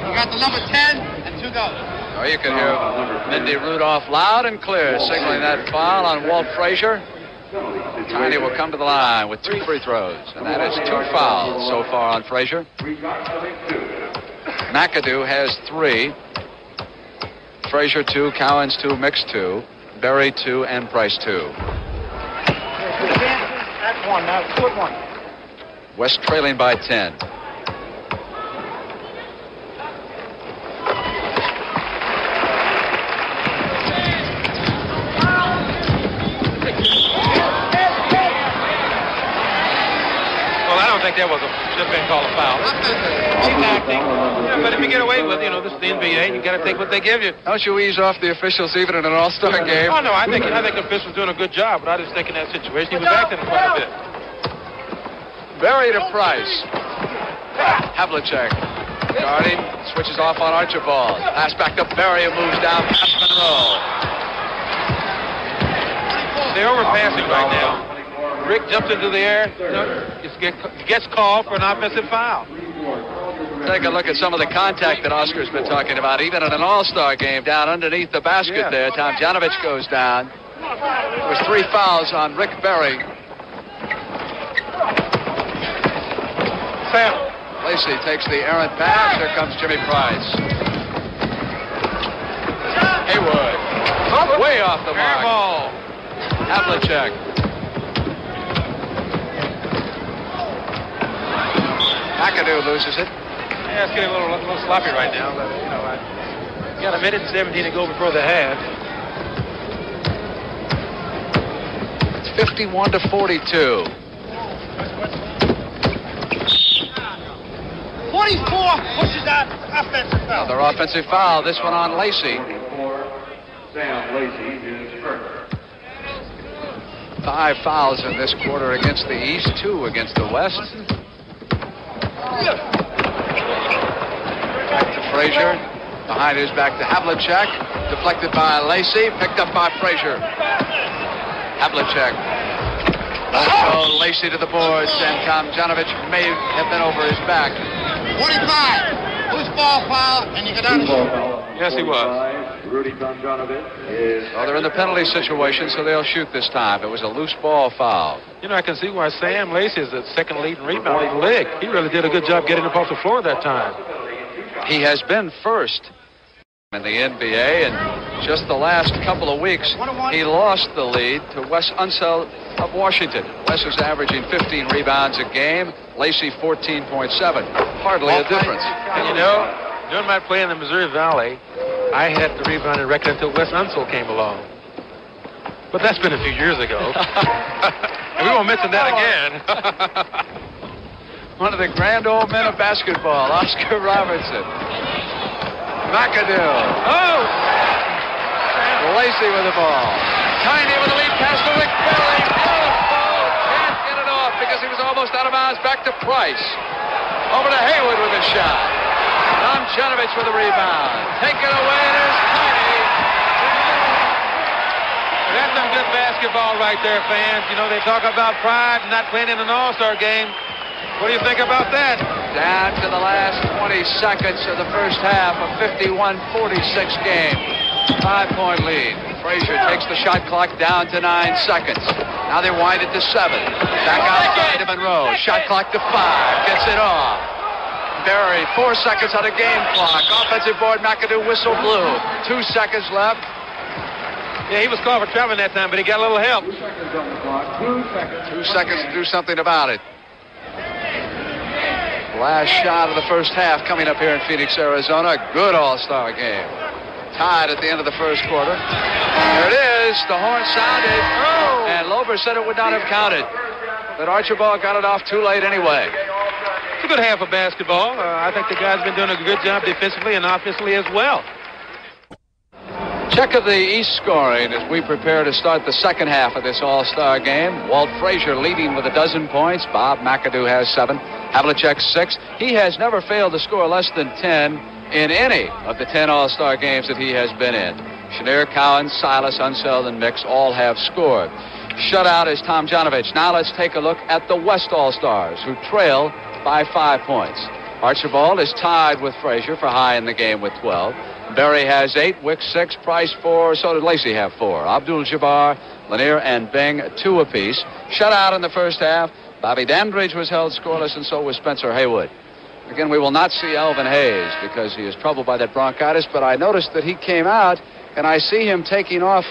You got the number 10 and 2 goes. Oh, you can hear Mindy Rudolph loud and clear signaling that foul on Walt Frazier. Tiny will come to the line with 2 free throws, and that is 2 fouls so far on Frazier. McAdoo has 3. Frazier 2, Cowens 2, Mix 2, Berry 2, and Price 2. That's 1 now, 2 at 1. West trailing by 10. think that should have been called a foul. He's acting. Yeah, but if you get away with, this is the NBA, you got to take what they give you. Don't you ease off the officials even in an all-star game? Oh, no, I think the official's doing a good job, but I just think in that situation he was acting quite a bit. Berry to Price. Havlicek guarding, switches off on Archibald. Pass back to Berry, who moves down past Monroe. They're overpassing right now. Rick jumps into the air, gets called for an offensive foul. Take a look at some of the contact that Oscar's been talking about. Even in an all-star game, down underneath the basket there, Tomjanovich goes down. There was 3 fouls on Rick Berry. Lacey takes the errant pass. Here comes Jimmy Price. Haywood. Way off the mark. Ball. Havlicek. McAdoo loses it. Yeah, it's getting a little sloppy right now. But, I got a minute and 17 to go before the half. It's 51-42. 24 pushes out offensive foul. Another offensive foul. This one on Lacey. Sam Lacey is hurt. 5 fouls in this quarter against the East, 2 against the West. Back to Frazier. Behind his back to Havlicek. Deflected by Lacey. Picked up by Frazier. Havlicek. Oh, Lacey to the boards, and Tomjanovich may have been over his back. 45. Loose ball foul, and you go down to Yes, he was. Rudy Tomjanovich is. Well, they're in the penalty situation, so they'll shoot this time. It was a loose ball foul. I can see why Sam Lacey is the second leading rebounder in the league. He really did a good job getting up off the floor that time. He has been first in the NBA, and just the last couple of weeks, he lost the lead to Wes Unseld of Washington. Wes was averaging 15 rebounds a game. Lacey 14.7. Hardly a difference. And during my play in the Missouri Valley, I had the rebounding record until Wes Unseld came along. But that's been a few years ago. And we won't mention that again. One of the grand old men of basketball, Oscar Robertson. McAdoo. Oh! Lacey with the ball. Tiny with the lead pass to Rick Berry. Beautiful. Can't get it off because he was almost out of bounds. Back to Price. Over to Haywood with a shot. Tomjanovich with a rebound. Take it away, and there's Tiny. That's some good basketball right there, fans. They talk about pride and not playing in an all-star game. What do you think about that? Down to the last 20 seconds of the first half, a 51-46 game. 5-point lead. Frazier takes the shot clock down to 9 seconds. Now they wind it to 7. Back outside to Monroe. Shot clock to 5. Gets it off. Berry, 4 seconds on a game clock. Offensive board, McAdoo whistle blew. 2 seconds left. Yeah, he was called for traveling that time, but he got a little help. 2 seconds on the clock. 2 seconds to do something about it. Last shot of the first half coming up here in Phoenix, Arizona. A good all-star game. Tied at the end of the first quarter. There it is. The horn sounded. And Lober said it would not have counted. But Archibald got it off too late anyway. It's a good half of basketball. I think the guys have been doing a good job defensively and offensively as well. Check of the East scoring as we prepare to start the second half of this all-star game. Walt Frazier leading with 12 points. Bob McAdoo has 7. Havlicek 6. He has never failed to score less than 10 in any of the 10 all-star games that he has been in. Chenier, Cowan, Silas, Unseld, and Mix all have scored. Shutout is Tomjanovich. Now let's take a look at the West All-Stars, who trail by 5 points. Archibald is tied with Frazier for high in the game with 12. Berry has 8, Wicks 6, Price 4, so did Lacey have 4. Abdul-Jabbar, Lanier, and Bing 2 apiece. Shutout in the first half. Bobby Dandridge was held scoreless, and so was Spencer Haywood. Again, we will not see Alvin Hayes because he is troubled by that bronchitis, but I noticed that he came out, and I see him taking off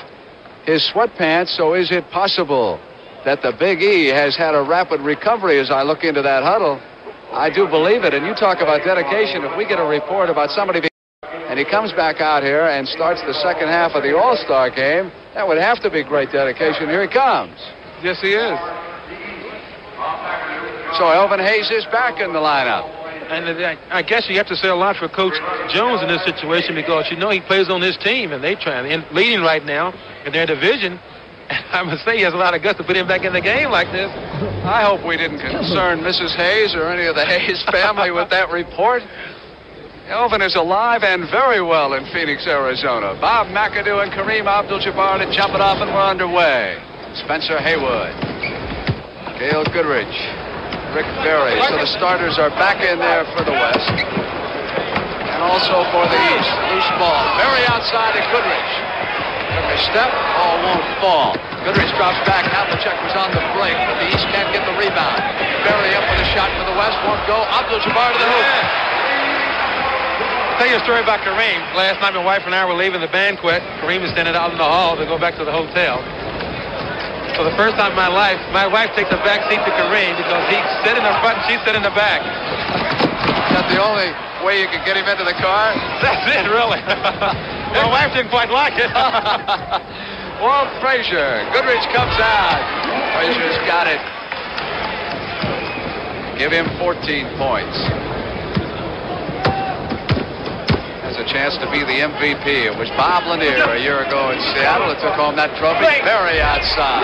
his sweatpants, so is it possible that the Big E has had a rapid recovery as I look into that huddle? I do believe it, and you talk about dedication. If we get a report about somebody and he comes back out here and starts the second half of the All-Star game, that would have to be great dedication. Here he comes. Yes, he is. So Elvin Hayes is back in the lineup. And I guess you have to say a lot for Coach Jones in this situation because he plays on his team and they try and leading right now in their division. I must say he has a lot of guts to put him back in the game like this. I hope we didn't concern Mrs. Hayes or any of the Hayes family with that report. Elvin is alive and very well in Phoenix, Arizona. Bob McAdoo and Kareem Abdul-Jabbar to jump it off, and we're underway. Spencer Haywood, Gail Goodrich, Rick Berry. So the starters are back in there for the West. And also for the East. Loose ball. Berry outside to Goodrich. Took a step. Ball won't fall. Goodrich drops back. Havlicek was on the break, but the East can't get the rebound. Berry up with a shot for the West. Won't go. Abdul-Jabbar to the hoop. I'll tell you a story about Kareem. Last night my wife and I were leaving the banquet. Kareem was standing out in the hall to go back to the hotel. For the first time in my life, my wife takes a back seat to Kareem because he sat in the front and she sat in the back. Is that the only way you could get him into the car? That's it, really. My wife didn't quite like it. Walt Frazier. Goodrich comes out. Frazier's got it. Give him 14 points. Has a chance to be the MVP. It was Bob Lanier a year ago in Seattle that took home that trophy. Very outside.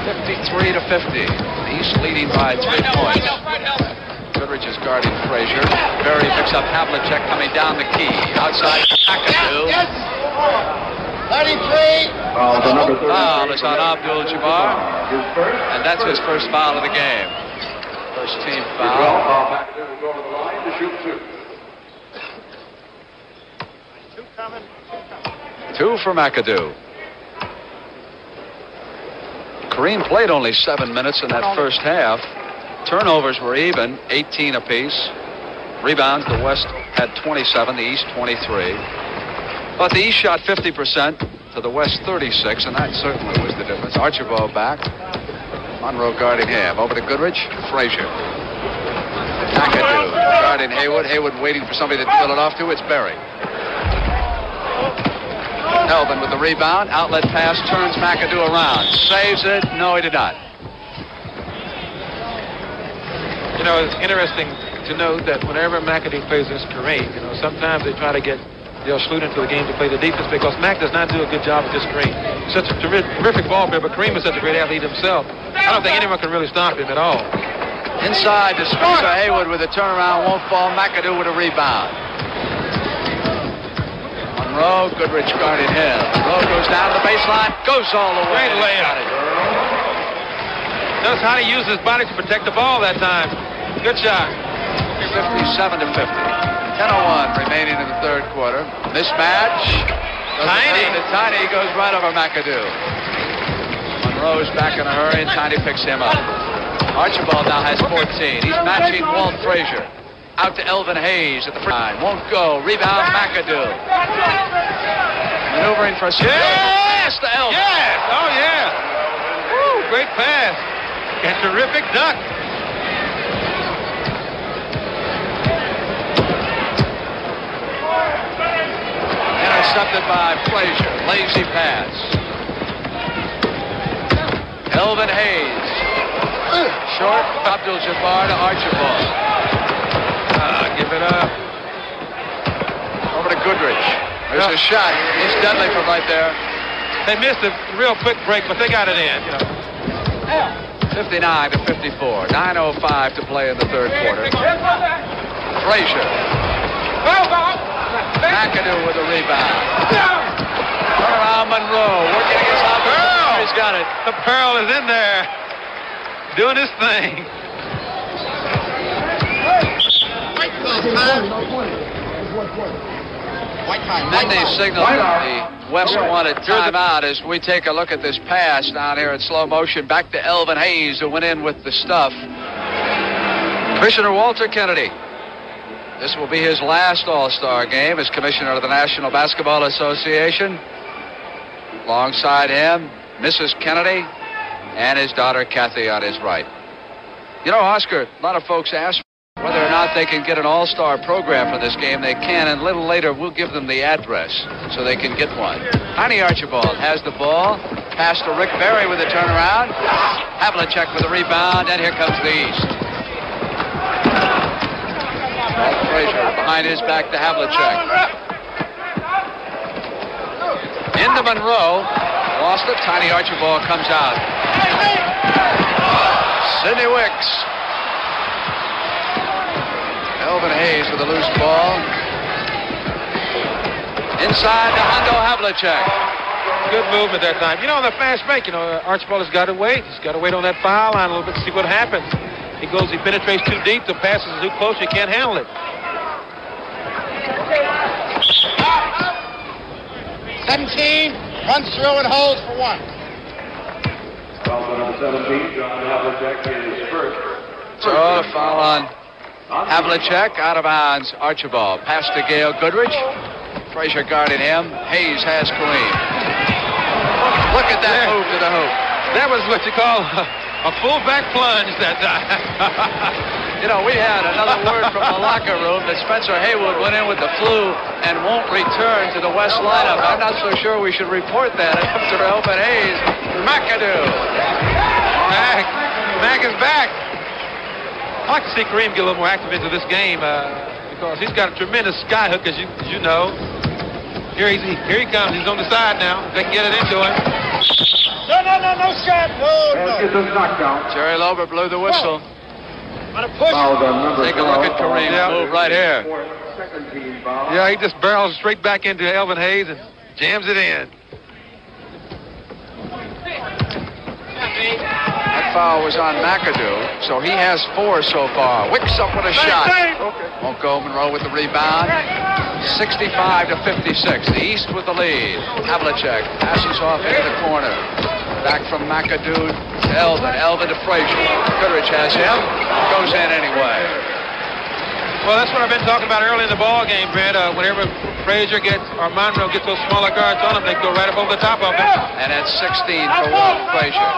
53 to 50. The East leading by 3 points. Goodrich is guarding Frazier. Berry picks up Havlicek coming down the key. Outside McAdoo. 33. Foul is on Abdul-Jabbar. And that's his first foul of the game. First team foul. McAdoo will go to the line to shoot 2. Two coming. 2 for McAdoo. Kareem played only 7 minutes in that first half. Turnovers were even, 18 apiece. Rebounds, the West had 27, the East 23. But the East shot 50% to the West 36, and that certainly was the difference. Archibald back. Monroe guarding him. Over to Goodrich. Frazier. McAdoo guarding Haywood. Haywood waiting for somebody to fill it off to. It's Berry. Elvin with the rebound. Outlet pass. Turns McAdoo around. Saves it. No, he did not. You know, it's interesting to note that whenever McAdoo plays against Kareem, sometimes they try to get Sloot into the game to play the defense because Mac does not do a good job with this Kareem. Such a terrific ball player, but Kareem is such a great athlete himself. I don't think anyone can really stop him at all. Inside to Spencer Haywood with a turnaround. Won't fall. McAdoo with a rebound. Monroe, Goodrich guarding him. Monroe goes down to the baseline. Goes all the way. Great layup. Knows how to use his body to protect the ball that time. Good shot. 57 to 50. 10:01 remaining in the third quarter. Mismatch. Tiny goes right over McAdoo. Monroe's back in a hurry, and Tiny picks him up. Archibald now has 14. He's matching Walt Frazier. Out to Elvin Hayes at the free line. Won't go. Rebound McAdoo. Maneuvering for a pass to Elvin. Yes. Oh, yeah. Woo, great pass. And terrific duck. Intercepted by Frazier. Lazy pass. Elvin Hayes. Short. Abdul-Jabbar to Archibald. Give it up. Over to Goodrich. There's a shot. He's deadly from right there. They missed a real quick break, but they got it in. 59 to 54. 9:05 to play in the third quarter. Frazier. McAdoo with a rebound. Around Monroe. Working against Havlicek. He's got it. The Pearl is in there. Doing his thing. And then they signal the West wanted timeout as we take a look at this pass down here in slow motion. Back to Elvin Hayes, who went in with the stuff. Commissioner Walter Kennedy. This will be his last All-Star game as commissioner of the National Basketball Association. Alongside him, Mrs. Kennedy and his daughter Kathy on his right. Oscar, a lot of folks ask whether or not they can get an all-star program for this game. They can, and a little later we'll give them the address so they can get one. Tiny Archibald has the ball. Pass to Rick Berry with a turnaround. Havlicek with a rebound, and here comes the East. Frazier behind his back to Havlicek. Into Monroe. Lost it. Tiny Archibald comes out. Sidney Wicks. Elvin Hayes with a loose ball. Inside to Hondo Havlicek. Good movement that time. You know, on the fast break, Archibald has got to wait. He's got to wait on that foul line a little bit to see what happens. He penetrates too deep. The passes too close. You can't handle it. 17, runs through and holds for 1. Foul number 17, John Havlicek is first. So a foul on Havlicek, out of bounds. Archibald. Pass to Gail Goodrich. Frazier guarding him. Hayes has Kareem. Look at that move to the hoop. That was what you call a fullback plunge that time. We had another word from the locker room that Spencer Haywood went in with the flu and won't return to the West lineup. I'm not so sure we should report that after Elvin Hayes. McAdoo. Mac is back. I'd like to see Kareem get a little more active into this game because he's got a tremendous sky hook, as you know. Here he comes. He's on the side now. They can get it into him. No shot. No. Get those knockdown. Jerry Lober blew the whistle. On a push. Take a look at Kareem's move right here. Yeah, he just barrels straight back into Elvin Hayes and jams it in. That foul was on McAdoo, so he has 4 so far. Wicks up with a shot. Won't go. Monroe with the rebound. 65-56. The East with the lead. Havlicek passes off into the corner. Back from McAdoo to Elvin. Elvin to Frazier. Goodrich has him. Goes in anyway. Well, that's what I've been talking about early in the ball game, Brent. Whenever Frazier or Monroe gets those smaller guards on him, they go right up over the top of him. And that's 16 for Walt Frazier.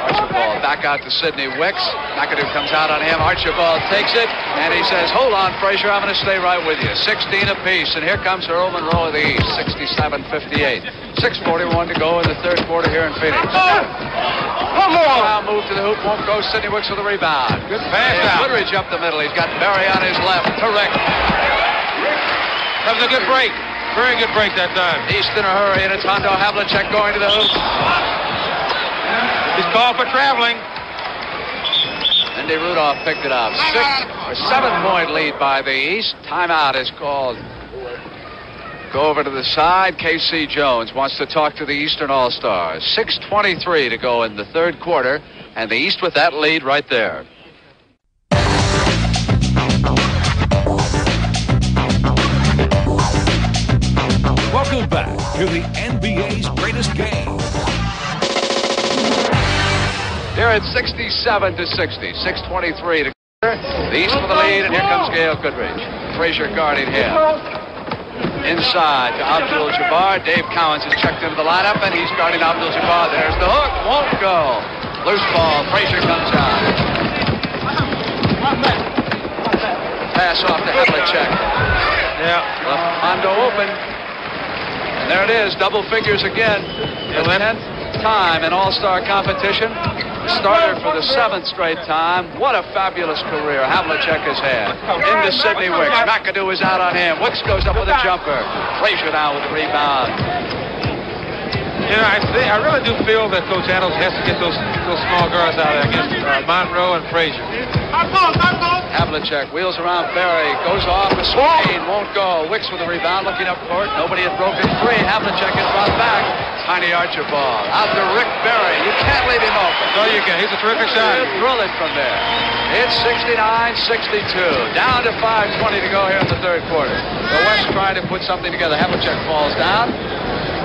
Archibald back out to Sidney Wicks. McAdoo comes out on him. Archibald takes it, and he says, hold on, Frazier, I'm going to stay right with you. 16 apiece, and here comes Earl Monroe of the East, 67-58. 6:41 to go in the third quarter here in Phoenix. Now move to the hoop, won't go. Sidney Wicks with the rebound. Good pass out. Goodrich up the middle. He's got Berry on his left. Correct. That was a good break. Very good break that time. East in a hurry, and it's Hondo Havlicek going to the hoop. He's called for traveling. Andy Rudolph picked it up. 7-point lead by the East. Timeout is called. Go over to the side. K.C. Jones wants to talk to the Eastern All-Stars. 6:23 to go in the third quarter, and the East with that lead right there. Welcome back to the NBA's greatest game. Here at 67-60, 6:23 to go. The East with the lead, and here comes Gail Goodrich. Frazier guarding him. Inside to Abdul-Jabbar. Dave Cowens has checked into the lineup, and he's guarding Abdul-Jabbar. There's the hook. Won't go. Loose ball. Frazier comes out. Pass off to Havlicek. Yeah. Left Hondo open. And there it is. Double figures again. The 10th time in All-Star competition. Starter for the 7th straight time. What a fabulous career Havlicek has had. Into Sidney Wicks. McAdoo is out on him. Wicks goes up with a jumper. Frazier now with the rebound. I really do feel that Coach Adams has to get those small guards out there against Monroe and Frazier. Havlicek wheels around Berry. Goes off a screen. Won't go. Wicks with the rebound. Looking up court. Nobody had broken free. Havlicek is brought back. Tiny Archibald. Out to Rick Berry. You can't leave him open. No, you can. He's a terrific shot. Drill it from there. It's 69-62. Down to 5:20 to go here in the third quarter. The West trying to put something together. Havlicek falls down.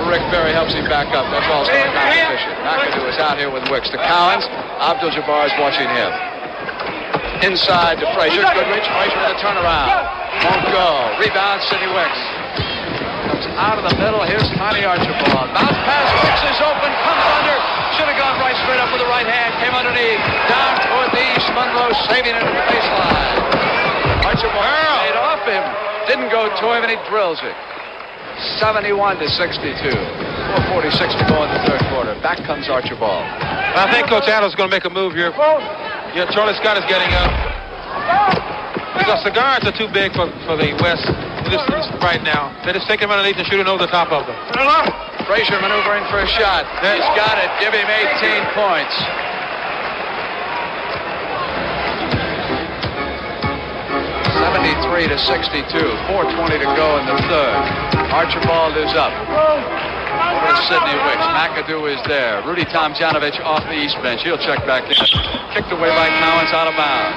Rick Berry helps him back up. That's all-star competition. McAdoo is out here with Wicks. To Cowens. Abdul-Jabbar is watching him. Inside to Frazier. Goodrich. Frazier with a turnaround. Won't go. Rebound, Sidney Wicks. Comes out of the middle. Here's Tiny Archibald. Bounce pass. Wicks is open. Comes under. Should have gone right straight up with the right hand. Came underneath. Down toward the East. Monroe saving it at the baseline. Archibald made off him. Didn't go to him, and he drills it. 71-62. 4:46 to go in the third quarter. Back comes Archibald. I think Coach Adams is going to make a move here. Yeah, Charlie Scott is getting up. Because the guards are too big for the West right now. They just take him underneath and shoot it over the top of them. Frazier maneuvering for a shot. He's got it. Give him 18 points. (73 to 62). 4:20 to go in the third. Archibald is up. Over to Sidney Wicks. McAdoo is there. Rudy Tomjanovich off the east bench. He'll check back in. Kicked away by Cowens, out of bounds.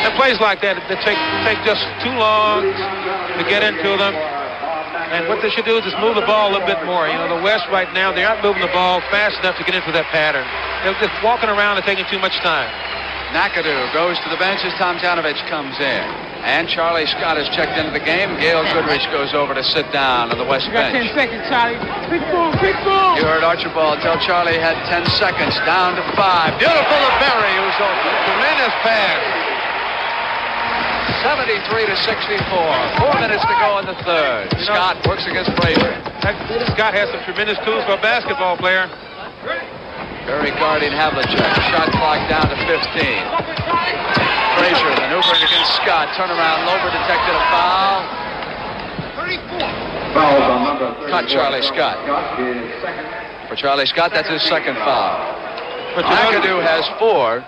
And plays like that, they take just too long to get into them. And what they should do is just move the ball a little bit more. You know, the West right now, they aren't moving the ball fast enough to get into that pattern. They're just walking around and taking too much time. McAdoo goes to the bench as Tomjanovich comes in. And Charlie Scott has checked into the game. Gail Goodrich goes over to sit down on the West bench. 10 seconds, Charlie. Quick move. You heard Archibald tell Charlie he had 10 seconds. Down to 5. Beautiful to Berry, who's open. Tremendous pass. 73 to 64. 4 minutes to go in the third. Scott works against Frazier. Scott has some tremendous tools for a basketball player. Berry guarding Havlicek. Shot clock down to 15. Frazier maneuvering against Scott. Turnaround. Lober detected a foul. 34. Fouls on number 34. Cut Charlie Scott. For Charlie Scott, that's his second foul. But McAdoo has 4.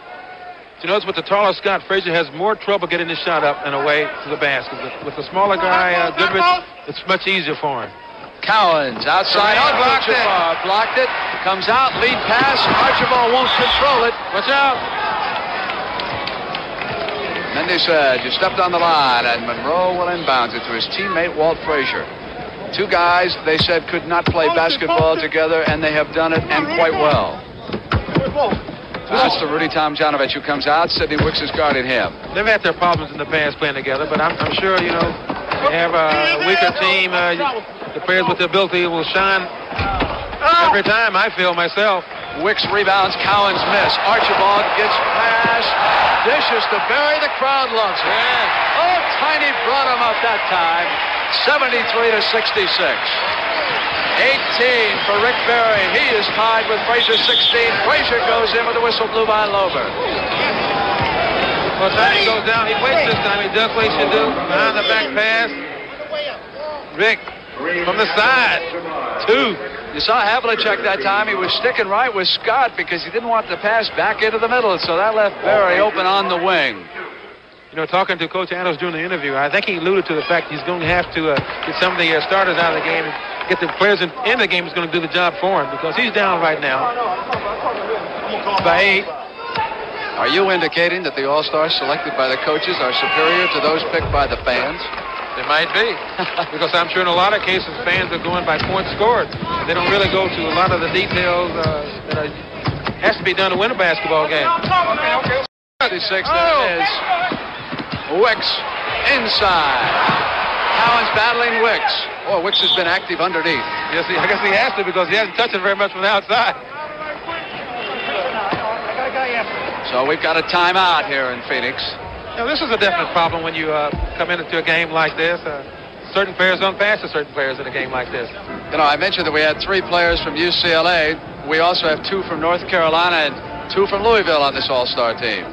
You notice with the taller Scott, Frazier has more trouble getting his shot up and away to the basket. With the smaller guy, Goodrich, it's much easier for him. Cowens outside. Blocked it. Blocked it. Comes out. Lead pass. Archibald won't control it. Watch out. Mendy said, you stepped on the line, and Monroe will inbounds it to his teammate, Walt Frazier. Two guys, they said, could not play basketball together, and they have done it, and quite well. Pass to Rudy Tomjanovich, who comes out. Sidney Wicks is guarding him. They've had their problems in the past playing together, but I'm sure, you know, they have a weaker team. The players with the ability will shine every time, I feel myself. Wicks rebounds. Cowens miss. Archibald gets past. Dishes to Berry. The crowd loves it. Yeah. Oh, Tiny brought him up that time. 73 to 66. 18 for Rick Berry. He is tied with Frazier 16. Frazier goes in with the whistle blew by Lober. Well, Tiny goes down. He waits this time. He does what he should do. Behind the back pass. Rick from the side. 2. You saw Havlicek that time. He was sticking right with Scott because he didn't want the pass back into the middle. So that left Berry open on the wing. You know, talking to Coach Adams during the interview, I think he alluded to the fact he's going to have to get some of the starters out of the game and get the players in the game who's going to do the job for him because he's down right now by 8. Are you indicating that the All-Stars selected by the coaches are superior to those picked by the fans? They might be. Because I'm sure in a lot of cases fans are going by points scored. They don't really go to a lot of the details that has to be done to win a basketball game. 36, there it is. Wicks inside. Cowens battling Wicks. Oh, Wicks has been active underneath. Yes, I guess he has to because he hasn't touched it very much from the outside. So we've got a timeout here in Phoenix. Now, this is a definite problem when you come into a game like this. Certain players don't pass to certain players in a game like this. You know, I mentioned that we had 3 players from UCLA. We also have 2 from North Carolina and 2 from Louisville on this All-Star team.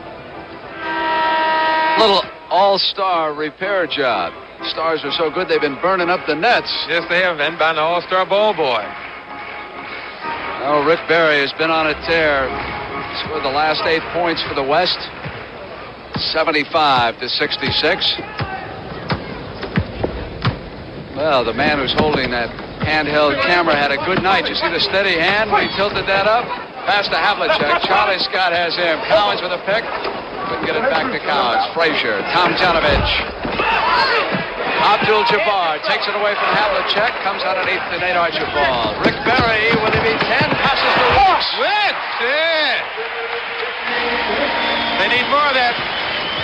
Little All-Star repair job. Stars are so good they've been burning up the nets. Yes, they have been by an All-Star ball boy. Oh, Rick Berry has been on a tear. Scored the last 8 points for the West. 75 to 66. Well, the man who's holding that handheld camera had a good night. You see the steady hand when he tilted that up? Pass to Havlicek. Charlie Scott has him. Cowens with a pick. Couldn't get it back to Cowens. Frazier. Tomjanovich. Abdul-Jabbar takes it away from Havlicek. Comes underneath to Nate Archibald. Rick Berry, will he be 10? Passes to Wicks. Wicks! Yeah. They need more of that.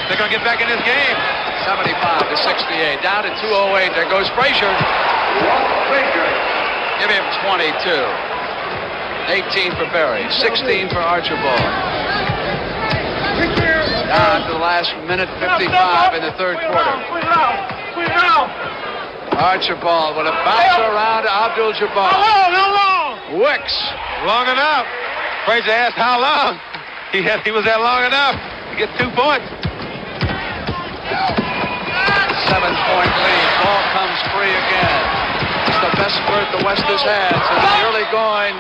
They're going to get back in this game. 75 to 68. Down to 2:08. There goes Frazier. Give him 22. 18 for Berry. 16 for Archibald. Down to the last minute 55 in the third quarter. Archibald with a bounce around to Abdul-Jabbar. How long? Wicks. Long enough. Frazier asked how long. He was there long enough to get 2 points. 7-point lead. Ball comes free again. It's the best spurt the West has had since the early going.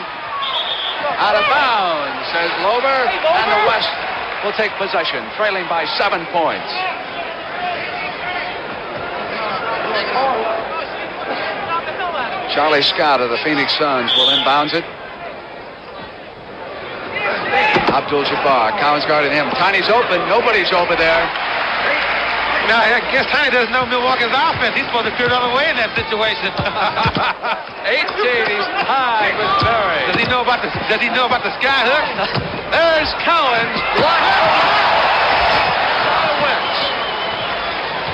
Out of bounds as Lober, and the West will take possession, trailing by 7 points. Charlie Scott of the Phoenix Suns will inbounds it. Abdul-Jabbar, Collins guarding him. Tiny's open. Nobody's over there. Now, I guess Tiny doesn't know Milwaukee's offense. He's supposed to clear the other way in that situation. 18, he's tied with Berry. Does he know about the sky hook? There's Collins. Wicks.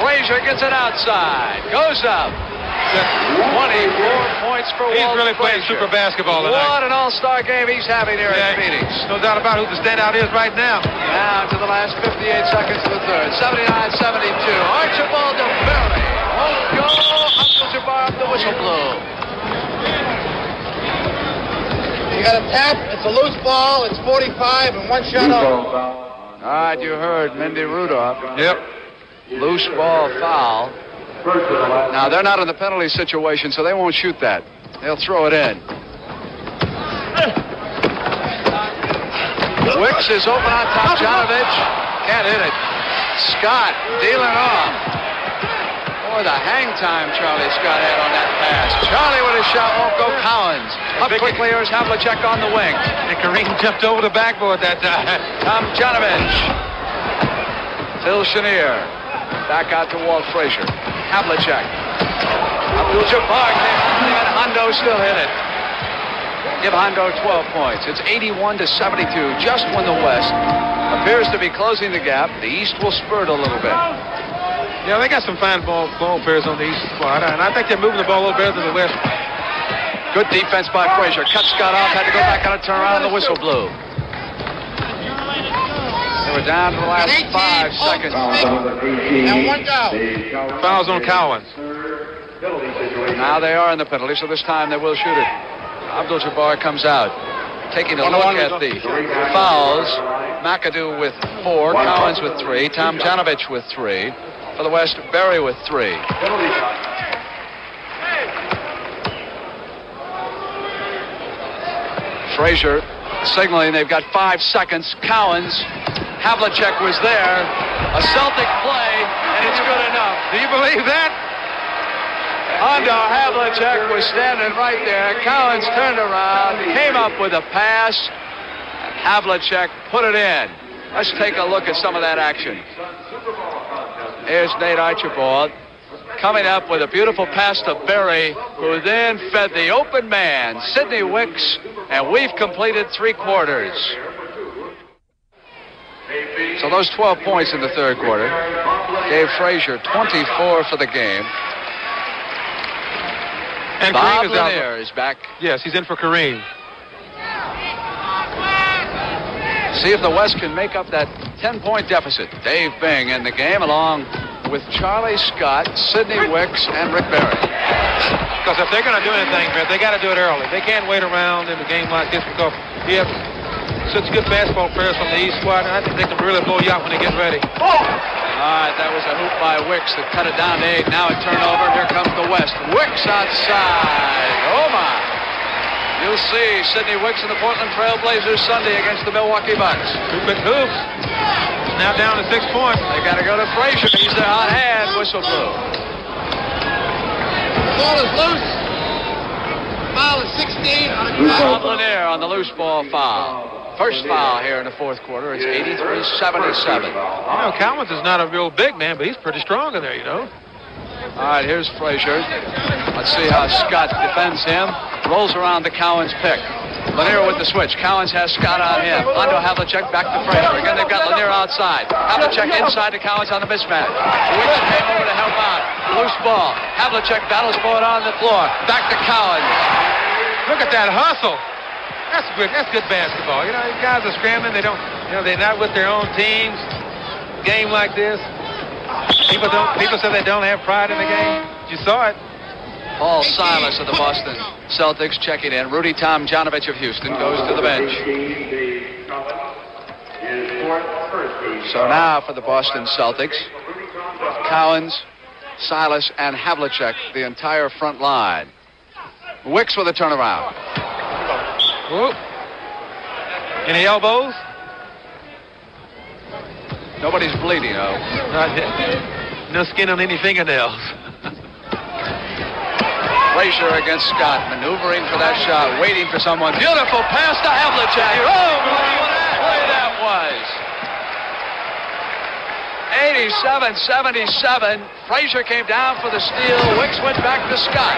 Frazier gets it outside. Goes up. 24 points for Walt. He's really playing super basketball tonight. What an all-star game he's having here in Phoenix. No doubt about who the standout is right now. Down to the last 58 seconds of the third. 79-72. Archibald to Berry. Won't go. Abdul-Jabbar up the whistle blew. You got a tap. It's a loose ball. It's 45 and 1 shot up. All right, you heard Mindy Rudolph. Yep. Loose ball foul. Now, they're not in the penalty situation, so they won't shoot that. They'll throw it in. Wicks is open on top. Janovich can't hit it. Scott dealing off. Boy, the hang time Charlie Scott had on that pass. Charlie with a shot won't go. Collins. Up quickly, here's Havlicek on the wing. And Kareem jumped over the backboard that time. Tom Janovich. Phil Chenier. Back out to Walt Frazier. Havlicek. Abdul-Jabbar came on, and Hondo still hit it. Give Hondo 12 points. It's 81-72, just when the West appears to be closing the gap. The East will spurt a little bit. Yeah, they got some fine ball players on the East squad, and I think they're moving the ball a little better than the West. Good defense by Frazier. Cut Scott off, had to go back on a turnaround, the whistle blew. They were down to the last 5 seconds. And 1 down. Fouls on Collins. Now they are in the penalty, so this time they will shoot it. Abdul-Jabbar comes out. Taking a look at the fouls. McAdoo with 4, Collins with 3, Tom Janovich with 3. For the West, Berry with 3. Frazier signaling they've got 5 seconds. Collins. Havlicek was there. A Celtic play, and it's good enough. Do you believe that? Hondo Havlicek was standing right there. Collins turned around, came up with a pass. Havlicek put it in. Let's take a look at some of that action. Here's Nate Archibald coming up with a beautiful pass to Berry, who then fed the open man, Sidney Wicks, and we've completed 3 quarters. So those 12 points in the third quarter gave Frazier 24 for the game. And Bob Kareem Lanier is back. Yes, he's in for Kareem. See if the West can make up that 10-point deficit. Dave Bing in the game along with Charlie Scott, Sidney Wicks, and Rick Berry. Because if they're going to do anything, they got to do it early. They can't wait around in a game like this because you have such good basketball players from the East squad, and I think they can really blow you out when they get ready. All right, that was a hoop by Wicks that cut it down to 8. Now a turnover. Here comes the West. Wicks outside. Oh, my. You'll see Sidney Wicks and the Portland Trail Blazers Sunday against the Milwaukee Bucks. Hoops. It's now down to 6 points. They got to go to Frazier. He's their hot hand. Whistle blew. Ball is loose. Foul is 16. Bob Lanier on the loose ball foul. First foul here in the fourth quarter. It's 83-77. You know, Collins is not a real big man, but he's pretty strong in there, you know. All right, here's Frazier. Let's see how Scott defends him. Rolls around the Collins pick. Lanier with the switch. Collins has Scott on him. Hondo Havlicek back to Frazier. Again, they've got Lanier outside. Havlicek inside to Collins on the mismatch. Wicks came over to help out. Loose ball. Havlicek battles for it on the floor. Back to Collins. Look at that hustle. That's good. That's good basketball. You know, these guys are scrambling. They don't. You know, they're not with their own teams. Game like this. People say they don't have pride in the game. You saw it. Paul Silas of the Boston Celtics checking in. Rudy Tomjanovich of Houston goes to the bench. So now for the Boston Celtics, Cowens, Silas, and Havlicek, the entire front line. Wicks with a turnaround. Whoop. Any elbows? Nobody's bleeding, though. Not yet. No skin on any fingernails. Frazier against Scott, maneuvering for that shot, waiting for someone. Beautiful pass to Havlicek. Oh, what a play that was. 87-77. Frazier came down for the steal. Wicks went back to Scott.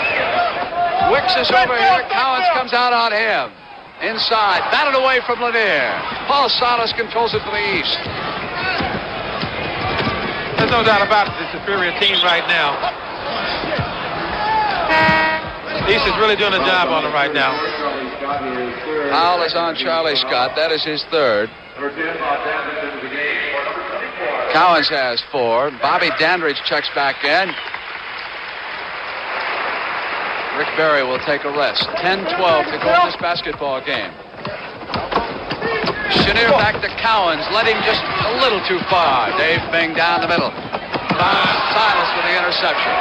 Wicks is over here. Cowens comes out on him. Inside, batted away from Lanier. Paul Silas controls it for the East. There's no doubt about it, the superior team right now. East is really doing a job on it right now. Foul is on Charlie Scott. That is his third. Cowens has 4. Bobby Dandridge checks back in. Rick Barry will take a rest. 10-12 to go in this basketball game. Chenier back to Cowens. Led him just a little too far. Dave Bing down the middle. Silas with the interception.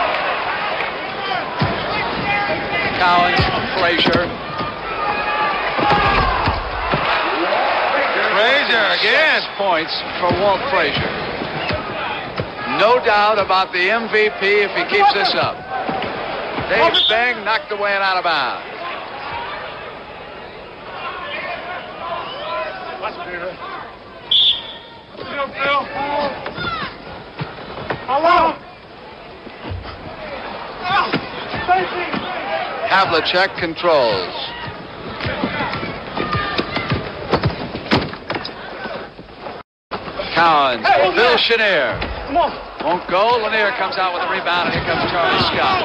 Cowens, Frazier. Frazier again. 6 points for Walt Frazier. No doubt about the MVP if he keeps this up. Dave Bing knocked away and out of bounds. Havlicek controls. Cowens. Bill Chenier. Won't go. Lanier comes out with a rebound, and here comes Charlie Scott.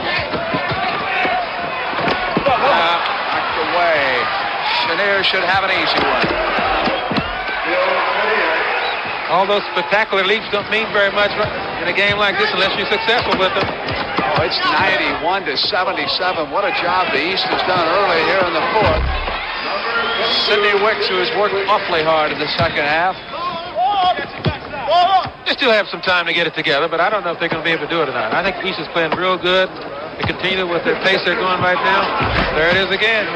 Knocked away. Chenier should have an easy one. All those spectacular leaps don't mean very much in a game like this unless you're successful with them. Oh, it's 91-77. What a job the East has done early here in the fourth. Sidney Wicks, who has worked awfully hard in the second half. They still have some time to get it together, but I don't know if they're going to be able to do it or not. I think East is playing real good. They continue with their pace they're going right now. There it is again.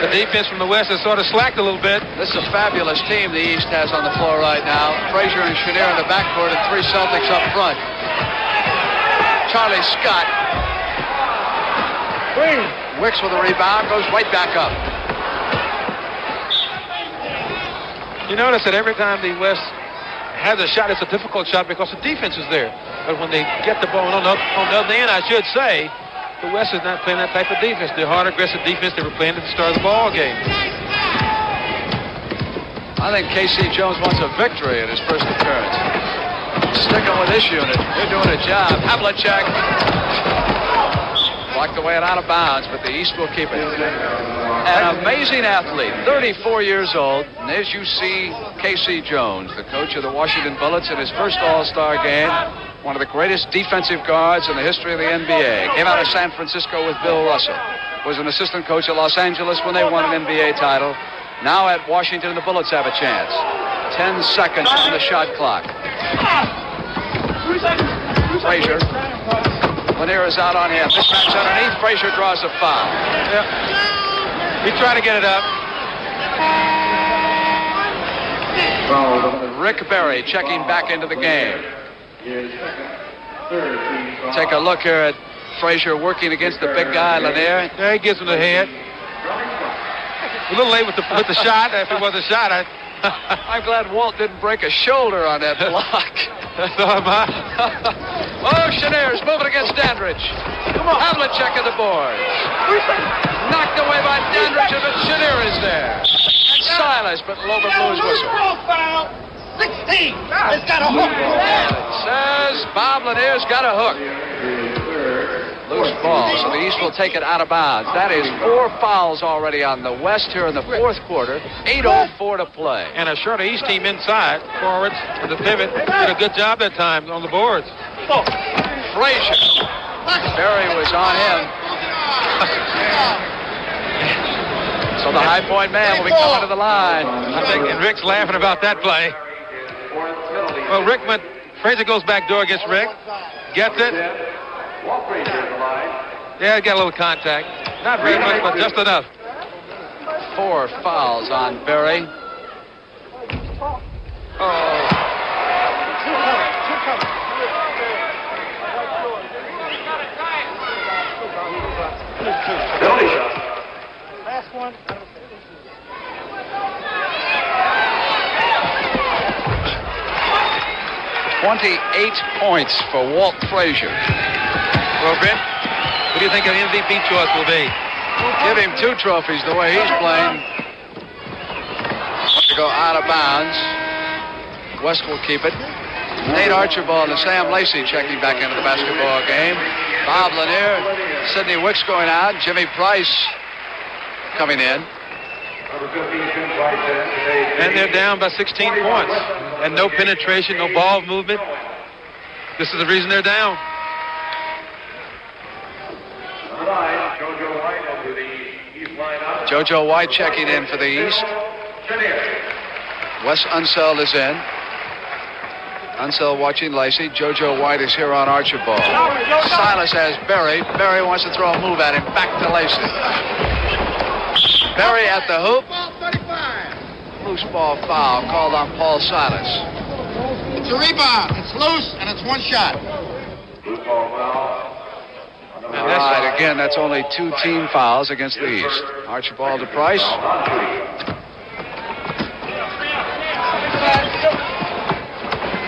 The defense from the West has sort of slacked a little bit. This is a fabulous team the East has on the floor right now. Frazier and Chenier in the backcourt and 3 Celtics up front. Charlie Scott. Wicks with a rebound, goes right back up. You notice that every time the West has a shot, it's a difficult shot because the defense is there. But when they get the ball on the other end, I should say, the West is not playing that type of defense. The hard, aggressive defense they were playing at the start of the ball game. I think K.C. Jones wants a victory in his first appearance. Sticking with this unit. They're doing a job. Havlicek. Blocked away and out of bounds, but the East will keep it. An amazing athlete, 34 years old. And as you see, K.C. Jones, the coach of the Washington Bullets in his first All-Star game, one of the greatest defensive guards in the history of the NBA. Came out of San Francisco with Bill Russell. Was an assistant coach at Los Angeles when they won an NBA title. Now at Washington, the Bullets have a chance. 10 seconds on the shot clock. Frazier. Lanier is out on him. Mismatch underneath. Frazier draws a foul. Yep. He tried to get it up. Rick Barry checking back into the game. Take a look here at Frazier working against the big guy, Lanier. Yeah, he gives him the head. A little late with the shot. If it was a shot, I'm glad Walt didn't break a shoulder on that block. So am I. Oh, Chenier's moving against Dandridge. Havlicek at the boards. Knocked away by Dandridge, but Chenier is there. And Silas, but Lover blew his whistle. 16. It's got a hook. It says Bob Lanier's got a hook. Loose ball, so the East will take it out of bounds. That is 4 fouls already on the West here in the fourth quarter. 8:04 to play. And a shorter East team inside, forwards, and the pivot did a good job that time on the boards. Frazier. Barry was on him. So the high point man will be coming to the line. I think, and Rick's laughing about that play. Well, Frazier goes back door against Rick. Gets it. Yeah, got a little contact. Not very much, but just enough. 4 fouls on Berry. Oh. Last one. 28 points for Walt Frazier. Well, Brent, what do you think an MVP choice will be? Give him 2 trophies the way he's playing. To go out of bounds. West will keep it. Nate Archibald and Sam Lacey checking back into the basketball game. Bob Lanier, Sidney Wicks going out. Jimmy Price coming in. And they're down by 16 points. And no penetration, no ball movement. This is the reason they're down. JoJo White checking in for the East. Wes Unseld is in. Unseld watching Lacey. JoJo White is here on Archibald. Silas has Berry. Berry wants to throw a move at him. Back to Lacey. Berry at the hoop. Loose ball foul called on Paul Silas. It's a rebound. It's loose, and it's 1 shot. All right, again, that's only 2 team fouls against the East. Archibald to Price.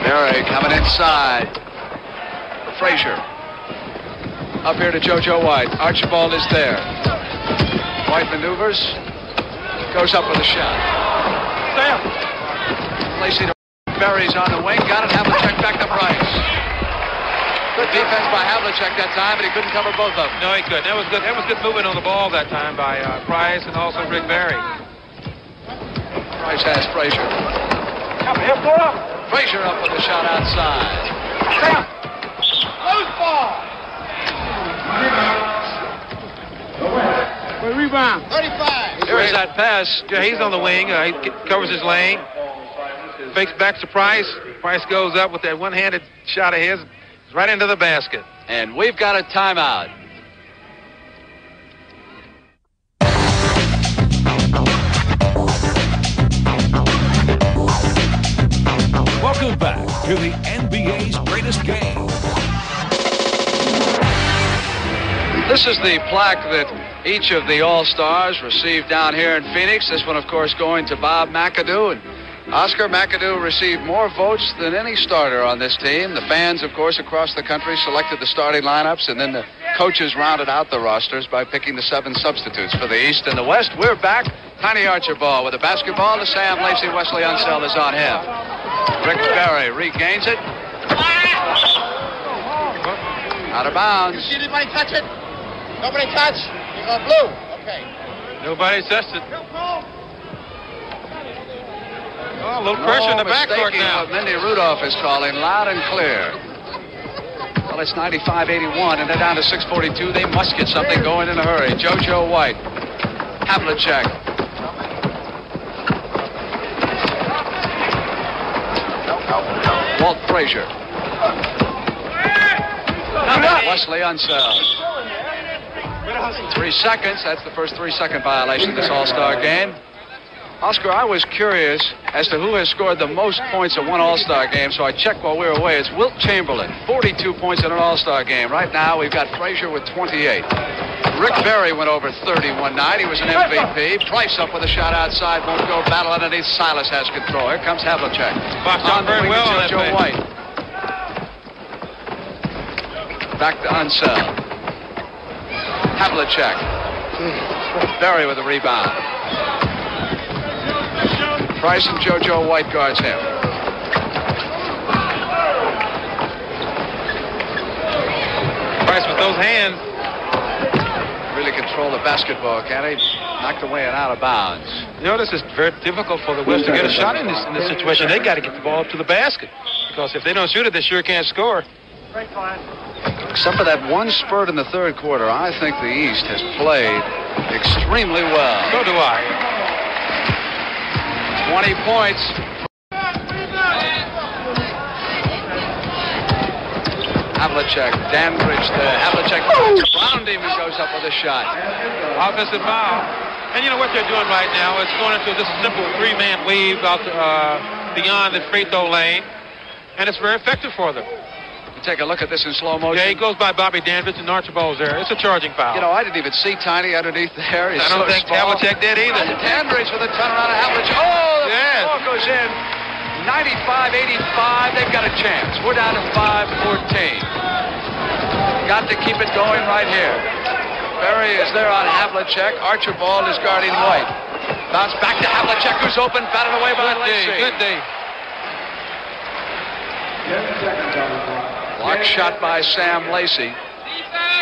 Berry coming inside. Frazier. Up here to JoJo White. Archibald is there. White maneuvers. Goes up with a shot. Lacey to Berry's on the wing. Got it. Havlicek back to Price. Good defense by Havlicek that time, but he couldn't cover both of them. No, he couldn't. That was good. That was good movement on the ball that time by Price and also Rick Berry. Price has Frazier. Frazier up with the shot outside. Loose ball. Rebound. 35. Here's that pass. Yeah, he's on the wing. He covers his lane. Fakes back to Price. Price goes up with that one-handed shot of his. Right into the basket. And we've got a timeout. Welcome back to the NBA's greatest game. This is the plaque that each of the All-Stars received down here in Phoenix. This one, of course, going to Bob McAdoo. And Oscar McAdoo received more votes than any starter on this team. The fans, of course, across the country selected the starting lineups, and then the coaches rounded out the rosters by picking the 7 substitutes for the East and the West. We're back. Tiny Archibald with the basketball to Sam Lacey. Wesley Unseld is on him. Rick Berry regains it. Out of bounds. You see anybody touch it? Nobody touch? Blue. Okay. Nobody touched it. Oh, a little pressure in the backcourt now. What Mindy Rudolph is calling loud and clear. Well, it's 95-81, and they're down to 6:42. They must get something going in a hurry. JoJo White. Havlicek. Walt Frazier. Wesley Unseld. 3 seconds. That's the first 3-second violation of this All-Star game. Oscar, I was curious as to who has scored the most points in one All-Star game, so I checked while we were away. It's Wilt Chamberlain, 42 points in an All-Star game. Right now, we've got Frazier with 28. Rick Berry went over 30 one night. He was an MVP. Price up with a shot outside. Won't go. Battle underneath. Silas has control. Here comes Havlicek. Boxed out very well on that Joe White. Back to Unseld. Havlicek. Berry with a rebound. Price and JoJo White guards him. Price with those hands. Really control the basketball, can he? Knocked away and out of bounds. You know, this is very difficult for the West to get a shot in this situation. They got to get the ball up to the basket. Because if they don't shoot it, they sure can't score. Break line. Except for that one spurt in the third quarter, I think the East has played extremely well. So do I. 20 points. Havlicek, Danbridge there. Havlicek around him and goes up with a shot. Offensive foul. And you know what they're doing right now? It's going into just a simple three-man weave out beyond the free throw lane. And it's very effective for them. You take a look at this in slow motion. Yeah, he goes by Bobby Danbridge and Archibald's there. It's a charging foul. You know, I didn't even see Tiny underneath there. He's I don't think Havlicek did either. And Danbridge with a turnaround of Havlicek. Oh, the ball goes in. 95-85. They've got a chance. We're down to 5-14. Got to keep it going right here. Berry is there on Havlicek. Archibald is guarding White. Bounce back to Havlicek, who's open, batted away by Lacey. Good day. Block shot by Sam Lacey.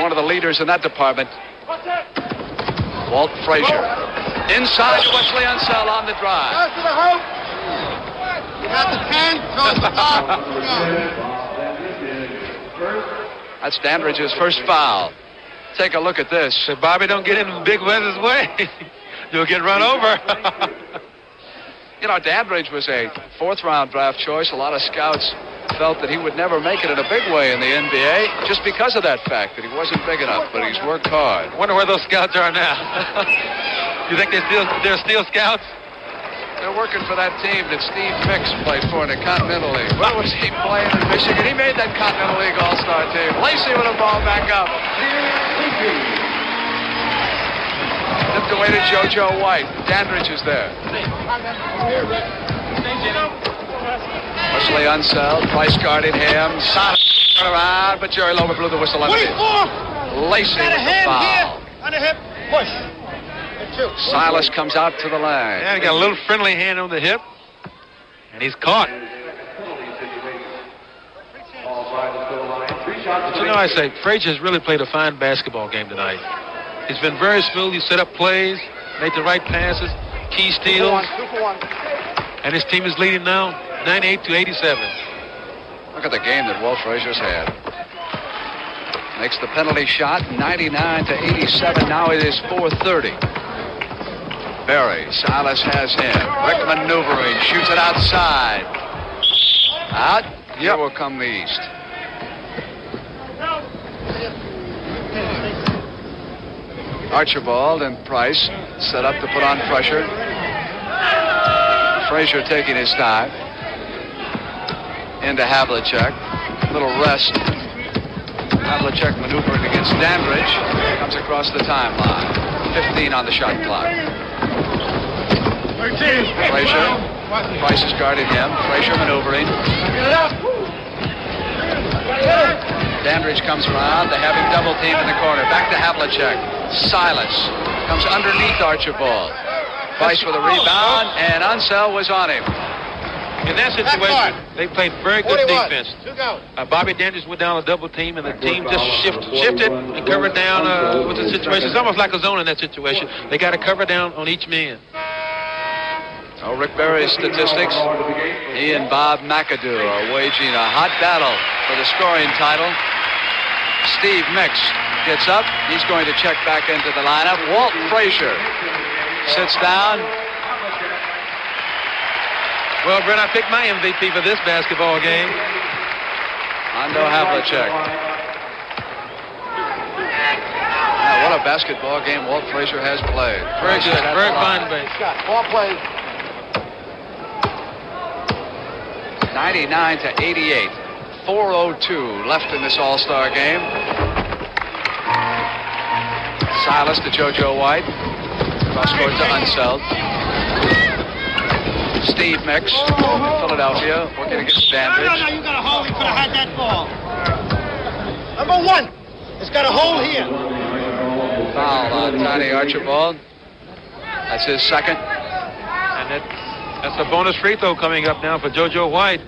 One of the leaders in that department. Walt Frazier. Inside to Wesley Unseld on the drive. You got the 10, throw the ball. That's Dandridge's first foul. Take a look at this. If Bobby don't get in Big Wes's way, you'll get run over. You know, Dandridge was a fourth-round draft choice. A lot of scouts felt that he would never make it in a big way in the NBA just because of that fact that he wasn't big enough, but he's worked hard. Wonder where those scouts are now. You think they're still scouts? They're working for that team that Steve Mix played for in the Continental League. Where was he playing in Michigan? He made that Continental League All-Star team. Lacey with a ball back up. Tipped away to JoJo White. Dandridge is there. Wesley Unseld. Price guarded him. Solid around, but Jerry Lover blew the whistle on it. Lacey with the foul. On the hip, push. Silas comes out to the line. Yeah, he got a little friendly hand on the hip, and he's caught. But you know, I say, Frazier has really played a fine basketball game tonight. He's been very smooth. He set up plays, made the right passes, key steals. 2-for-1. And his team is leading now 98-87. Look at the game that Walt Frazier's had. Makes the penalty shot, 99-87. Now it is 4:30. Berry, Silas has him. Rick maneuvering, shoots it outside. Out. Here will come the East. Archibald and Price set up to put on pressure. Frazier taking his time. Into Havlicek. Little rest. Havlicek maneuvering against Dandridge. Comes across the timeline. 15 on the shot clock. Frazier. Price is guarding him. Frazier maneuvering. Dandridge comes around. They have him double teamed in the corner. Back to Havlicek. Silas comes underneath Archibald. Price with a rebound, and Unseld was on him. In that situation, they played very good 41. defense. 2 go. Bobby Dandridge went down a double team, and the team just shifted and covered down with the situation. It's almost like a zone in that situation. They got to cover down on each man. Oh, Rick Berry's statistics. He and Bob McAdoo are waging a hot battle for the scoring title. Steve Mix gets up. He's going to check back into the lineup. Walt Frazier sits down. Well, Brent, I picked my MVP for this basketball game. Hondo Havlicek. Now, what a basketball game Walt Frazier has played. Very good. Very fine base. Ball played. 99-88. 4:02 left in this All-Star game. Silas to JoJo White. Cross court to Unseld. Steve Mix, Philadelphia, working against Dandridge. No, you got a hole. You could have had that ball. Number 1. It's got a hole here. Foul on Tiny Archibald. That's his second. And that's a bonus free throw coming up now for JoJo White.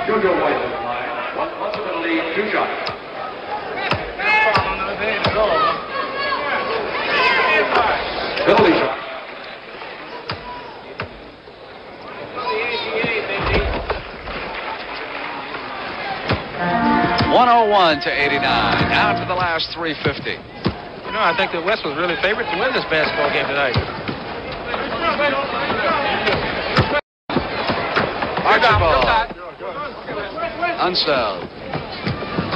JoJo White on the line. Once in the lead, 2 shots. Penalty shot. 101 91-89. Down to the last 350. You know, I think the West was really favored to win this basketball game tonight. Archibald. Unseld.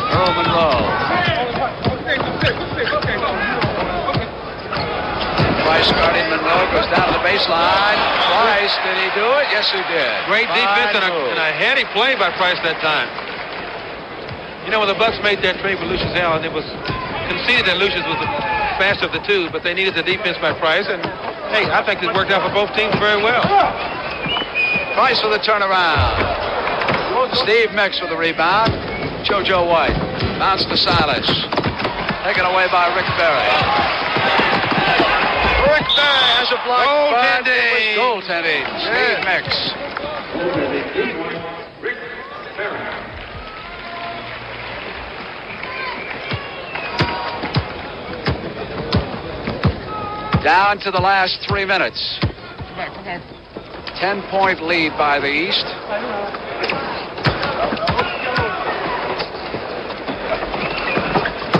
Earl Monroe. Price guarding Monroe, goes down to the baseline. Price, did he do it? Yes, he did. Great defense and a heady play by Price that time. You know, when the Bucks made that trade with Lucius Allen, it was conceded that Lucius was the faster of the two, but they needed the defense by Price, and hey, I think it worked out for both teams very well. Price for the turnaround. Steve Mix with the rebound. JoJo White. Bounce to Silas. Taken away by Rick Berry. Rick Berry has a block. Goaltending. Steve Mix. Down to the last 3 minutes. 10-point lead by the East.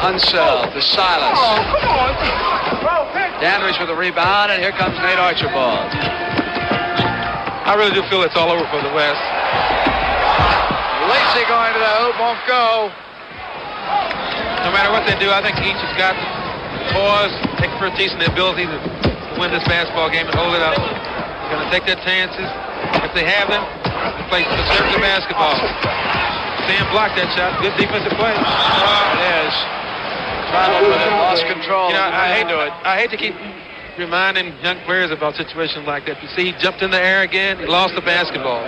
Unseld to Silas. Dandridge with the rebound, and here comes Nate Archibald. I really do feel it's all over for the West. Lacey going to the hoop, won't go. No matter what they do, I think each has got poise, expertise, and the ability to win this basketball game and hold it up. They're going to take their chances. If they have them, play conservative basketball. Sam blocked that shot. Good defensive play. It is. Traveled with it, lost control. You know, I hate to keep reminding young players about situations like that. You see, he jumped in the air again. He lost the basketball.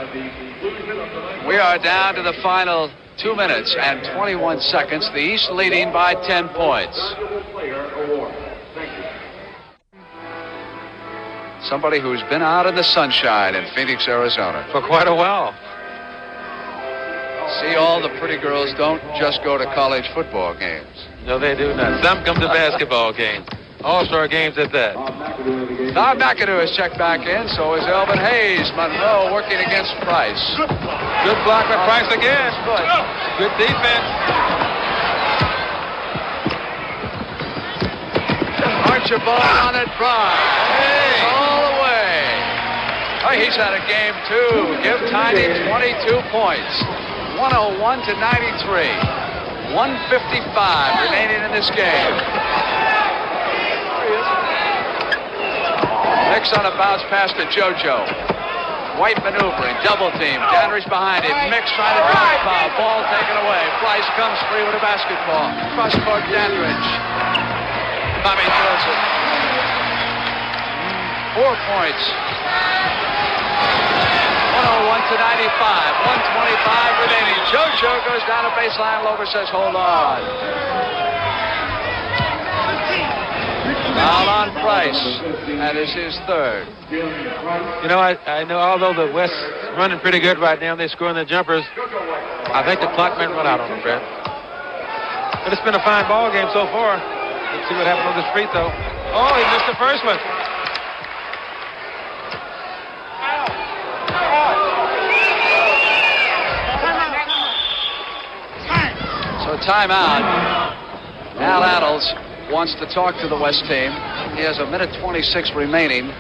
We are down to the final 2 minutes and 21 seconds. The East leading by 10 points. Somebody who's been out in the sunshine in Phoenix, Arizona. For quite a while. See, all the pretty girls don't just go to college football games. No, they do not. Some come to basketball games. All-star games at that. Now McAdoo has checked back in, so is Elvin Hayes. Monroe working against Price. Good block by Price again. Good defense. Archibald on it, drive. Hey. All the way. Oh, he's had a game, too. Give Tiny 22 points. 101-93. 155 remaining in this game. Mix on a bounce pass to JoJo. White maneuvering, double team. Dandridge behind him. Mix trying to drive foul. Ball taken away. Price comes free with a basketball. Cross court Dandridge. Bobby throws it. 4 points. 101-95. 125 remaining. JoJo goes down to baseline. Lover says, hold on. Foul on Price. That is his third. You know, I know although the West is running pretty good right now, they're scoring their jumpers, I think the clock might run out on them, Brett. But it's been a fine ball game so far. Let's see what happens on this free throw. Oh, he missed the first one. So timeout. Al Adels wants to talk to the West team. He has a minute 26 remaining.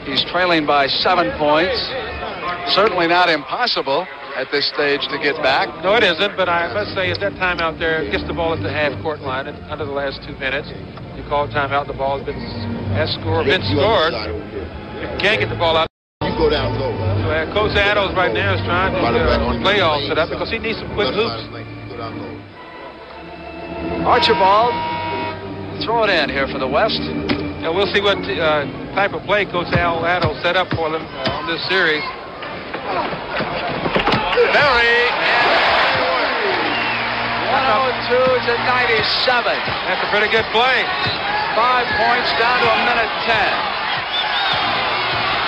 He's trailing by 7 points. Certainly not impossible at this stage to get back. No, it isn't, but I must say, at that timeout there, gets the ball at the half-court line under the last 2 minutes. You call timeout, the ball has scored. You can't get the ball out. You go down low. So, Coach Adams right now is trying to playoff set up because he needs some quick hoops. Archibald, throw it in here for the West. And we'll see what type of play Coach Al Adams set up for them on this series. Berry, 102-97. That's a pretty good play. 5 points down to a minute 10.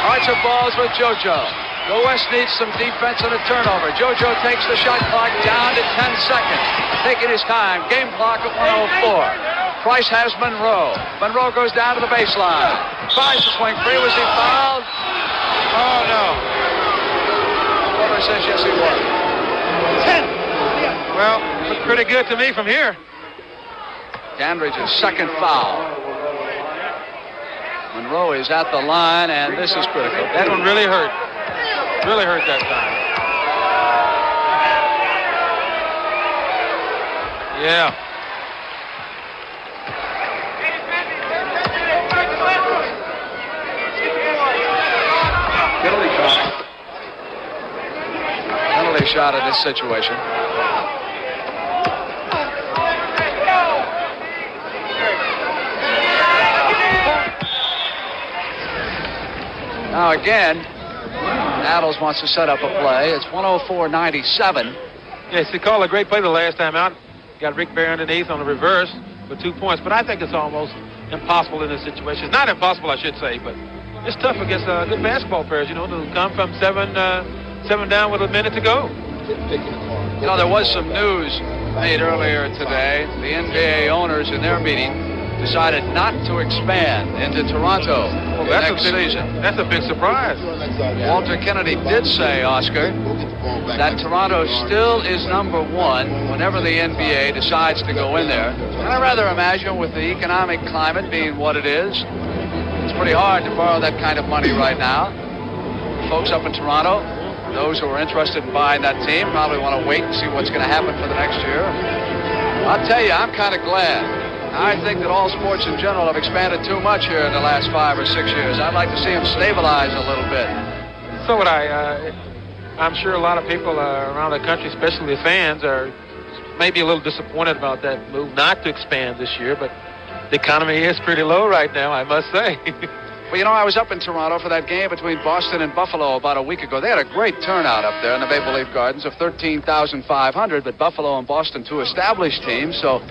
Archibald's with JoJo. The West needs some defense and a turnover. JoJo takes the shot clock down to 10 seconds. Taking his time. Game clock at 104. Price has Monroe. Monroe goes down to the baseline. Tries to swing free. Was he fouled? Oh, no. Whoever says yes, he was. 10. Well, looked pretty good to me from here. Dandridge's second foul. Monroe is at the line, and this is critical. That one really hurt. Really hurt that time. Yeah. Penalty shot in this situation. Now again, Adams wants to set up a play. It's 104-97. Yes, he called a great play the last time out. Got Rick Barry underneath on the reverse for 2 points. But I think it's almost impossible in this situation. It's not impossible, I should say, but it's tough against good basketball players, you know, to come from seven down with a minute to go. You know, there was some news made earlier today. The NBA owners in their meeting decided not to expand into Toronto next season. That's a big surprise. Walter Kennedy did say, Oscar, that Toronto still is number one whenever the NBA decides to go in there. And I rather imagine with the economic climate being what it is, it's pretty hard to borrow that kind of money right now. Folks up in Toronto, those who are interested in buying that team, probably want to wait and see what's going to happen for the next year. I'll tell you, I'm kind of glad. I think that all sports in general have expanded too much here in the last 5 or 6 years. I'd like to see them stabilize a little bit. So would I. I'm sure a lot of people around the country, especially the fans, are maybe a little disappointed about that move not to expand this year, but the economy is pretty low right now, I must say. Well, you know, I was up in Toronto for that game between Boston and Buffalo about a week ago. They had a great turnout up there in the Maple Leaf Gardens of 13,500, but Buffalo and Boston, two established teams, so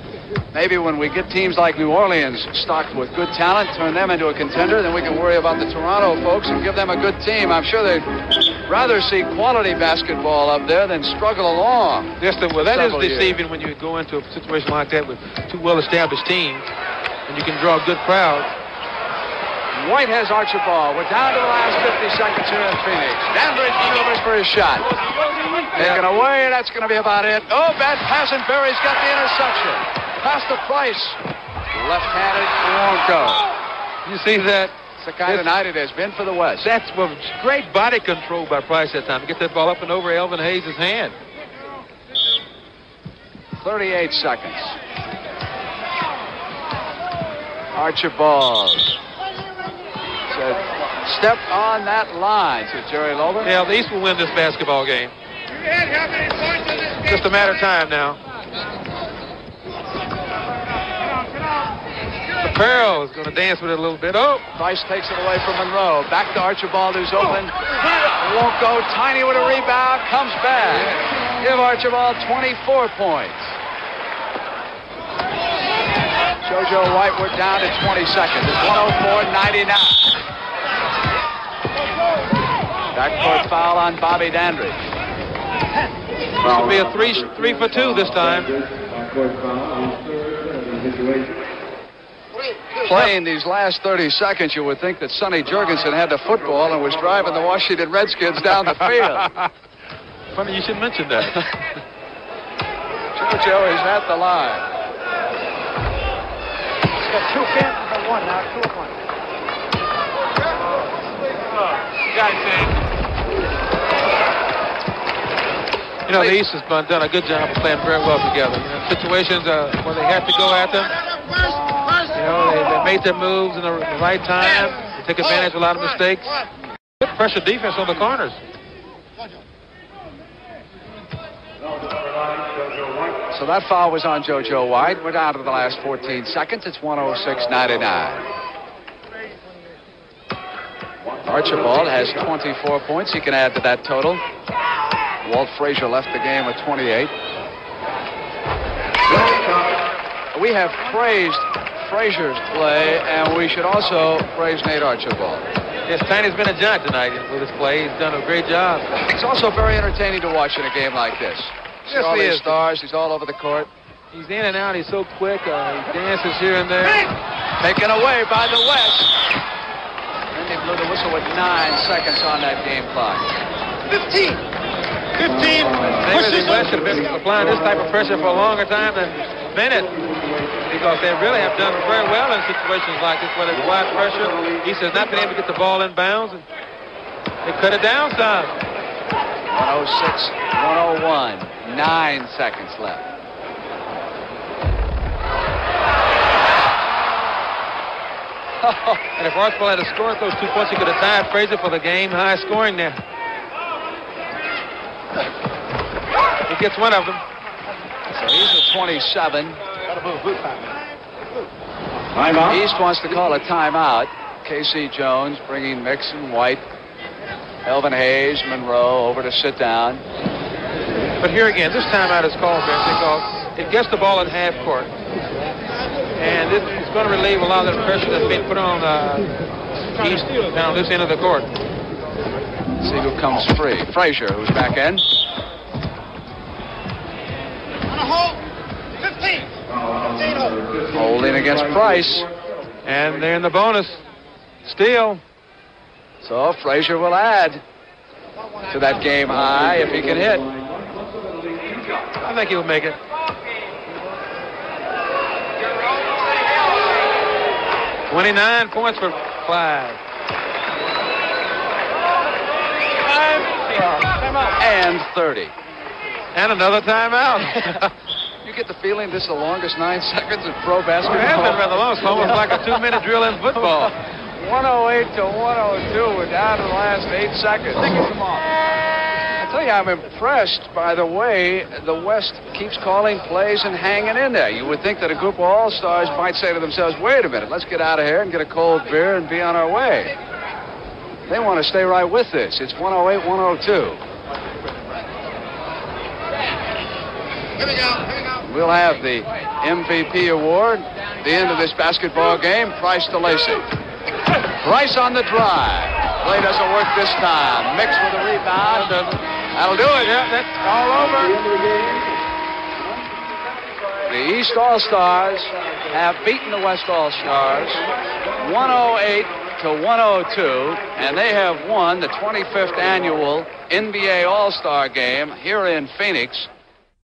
maybe when we get teams like New Orleans stocked with good talent, turn them into a contender, then we can worry about the Toronto folks and give them a good team. I'm sure they'd rather see quality basketball up there than struggle along. Yes, well, that is deceiving when you go into a situation like that with two well-established teams and you can draw a good crowd. White has Archibald. We're down to the last 50 seconds here in Phoenix. Dandridge maneuvers for his shot. Taken away, that's going to be about it. Oh, bad pass, and Berry's got the interception. Pass to Price. Left-handed, won't go. You see that? It's the kind of night it has been for the West. That's great body control by Price that time to get that ball up and over Elvin Hayes' hand. 38 seconds. Archibald said, step on that line, said Jerry Lober. Yeah, the East will win this basketball game. Just a matter of time now. Farrell is going to dance with it a little bit. Oh! Price takes it away from Monroe. Back to Archibald, who's open. Won't go. Tiny with a rebound. Comes back. Give Archibald 24 points. JoJo White, we're down to 20 seconds. It's 104-99. Backcourt foul on Bobby Dandridge. This will be a three for two this time. Playing these last 30 seconds, you would think that Sonny Jurgensen had the football and was driving the Washington Redskins down the field. Funny you should mention that. JoJo is at the line. He's got 2 chances on one now, 2 points. You know, the East has done a good job of playing very well together. You know, situations where they have to go at them, you know, they made their moves in the right time. They took advantage of a lot of mistakes. Good pressure defense on the corners. So that foul was on JoJo White. We're down to the last 14 seconds. It's 106-99. Archibald has 24 points. He can add to that total. Walt Frazier left the game with 28. We have praised Frazier's play, and we should also praise Nate Archibald. Yes, Tiny's been a giant tonight with his play. He's done a great job. It's also very entertaining to watch in a game like this. Yes, all he these is. stars. He's all over the court. He's in and out. He's so quick. He dances here and there. Taken away by the West. And they blew the whistle with 9 seconds on that game clock. 15. 15. Maybe the West should have been applying this type of pressure for a longer time than Bennett, because they really have done very well in situations like this where there's wide pressure. East has not been able to get the ball in bounds. And they cut it down some. 106, 101, 9 seconds left. And if Archibald had scored those 2 points, he could have tied Frazier for the game high scoring there. He gets one of them. So he's at 27. Timeout. East wants to call a timeout. K.C. Jones bringing Mixon, White, Elvin Hayes, Monroe over to sit down. But here again, this timeout is called because it gets the ball at half court. And it's going to relieve a lot of the pressure that's being put on East down this end of the court. See who comes free. Frazier, who's back in. On a hold. 15. Holding against Price. And they're in the bonus. Steal. So Frazier will add to that game high if he can hit. I think he'll make it. 29 points for Clyde. And 30. And another timeout. You get the feeling this is the longest 9 seconds in pro basketball. It has been rather long. It's almost like a 2-minute drill in football. 108 to 102. We're down to the last 8 seconds. I tell you, I'm impressed by the way the West keeps calling plays and hanging in there. You would think that a group of all-stars might say to themselves, wait a minute, let's get out of here and get a cold beer and be on our way. They want to stay right with this. It's 108, 102. Here we go. We'll have the MVP award at the end of this basketball game. Price to Lacey. Price on the drive. Play doesn't work this time. Mix with a rebound. That'll do it. Yeah, that's all over. The East All-Stars have beaten the West All-Stars 108 to 102, and they have won the 25th annual NBA All-Star Game here in Phoenix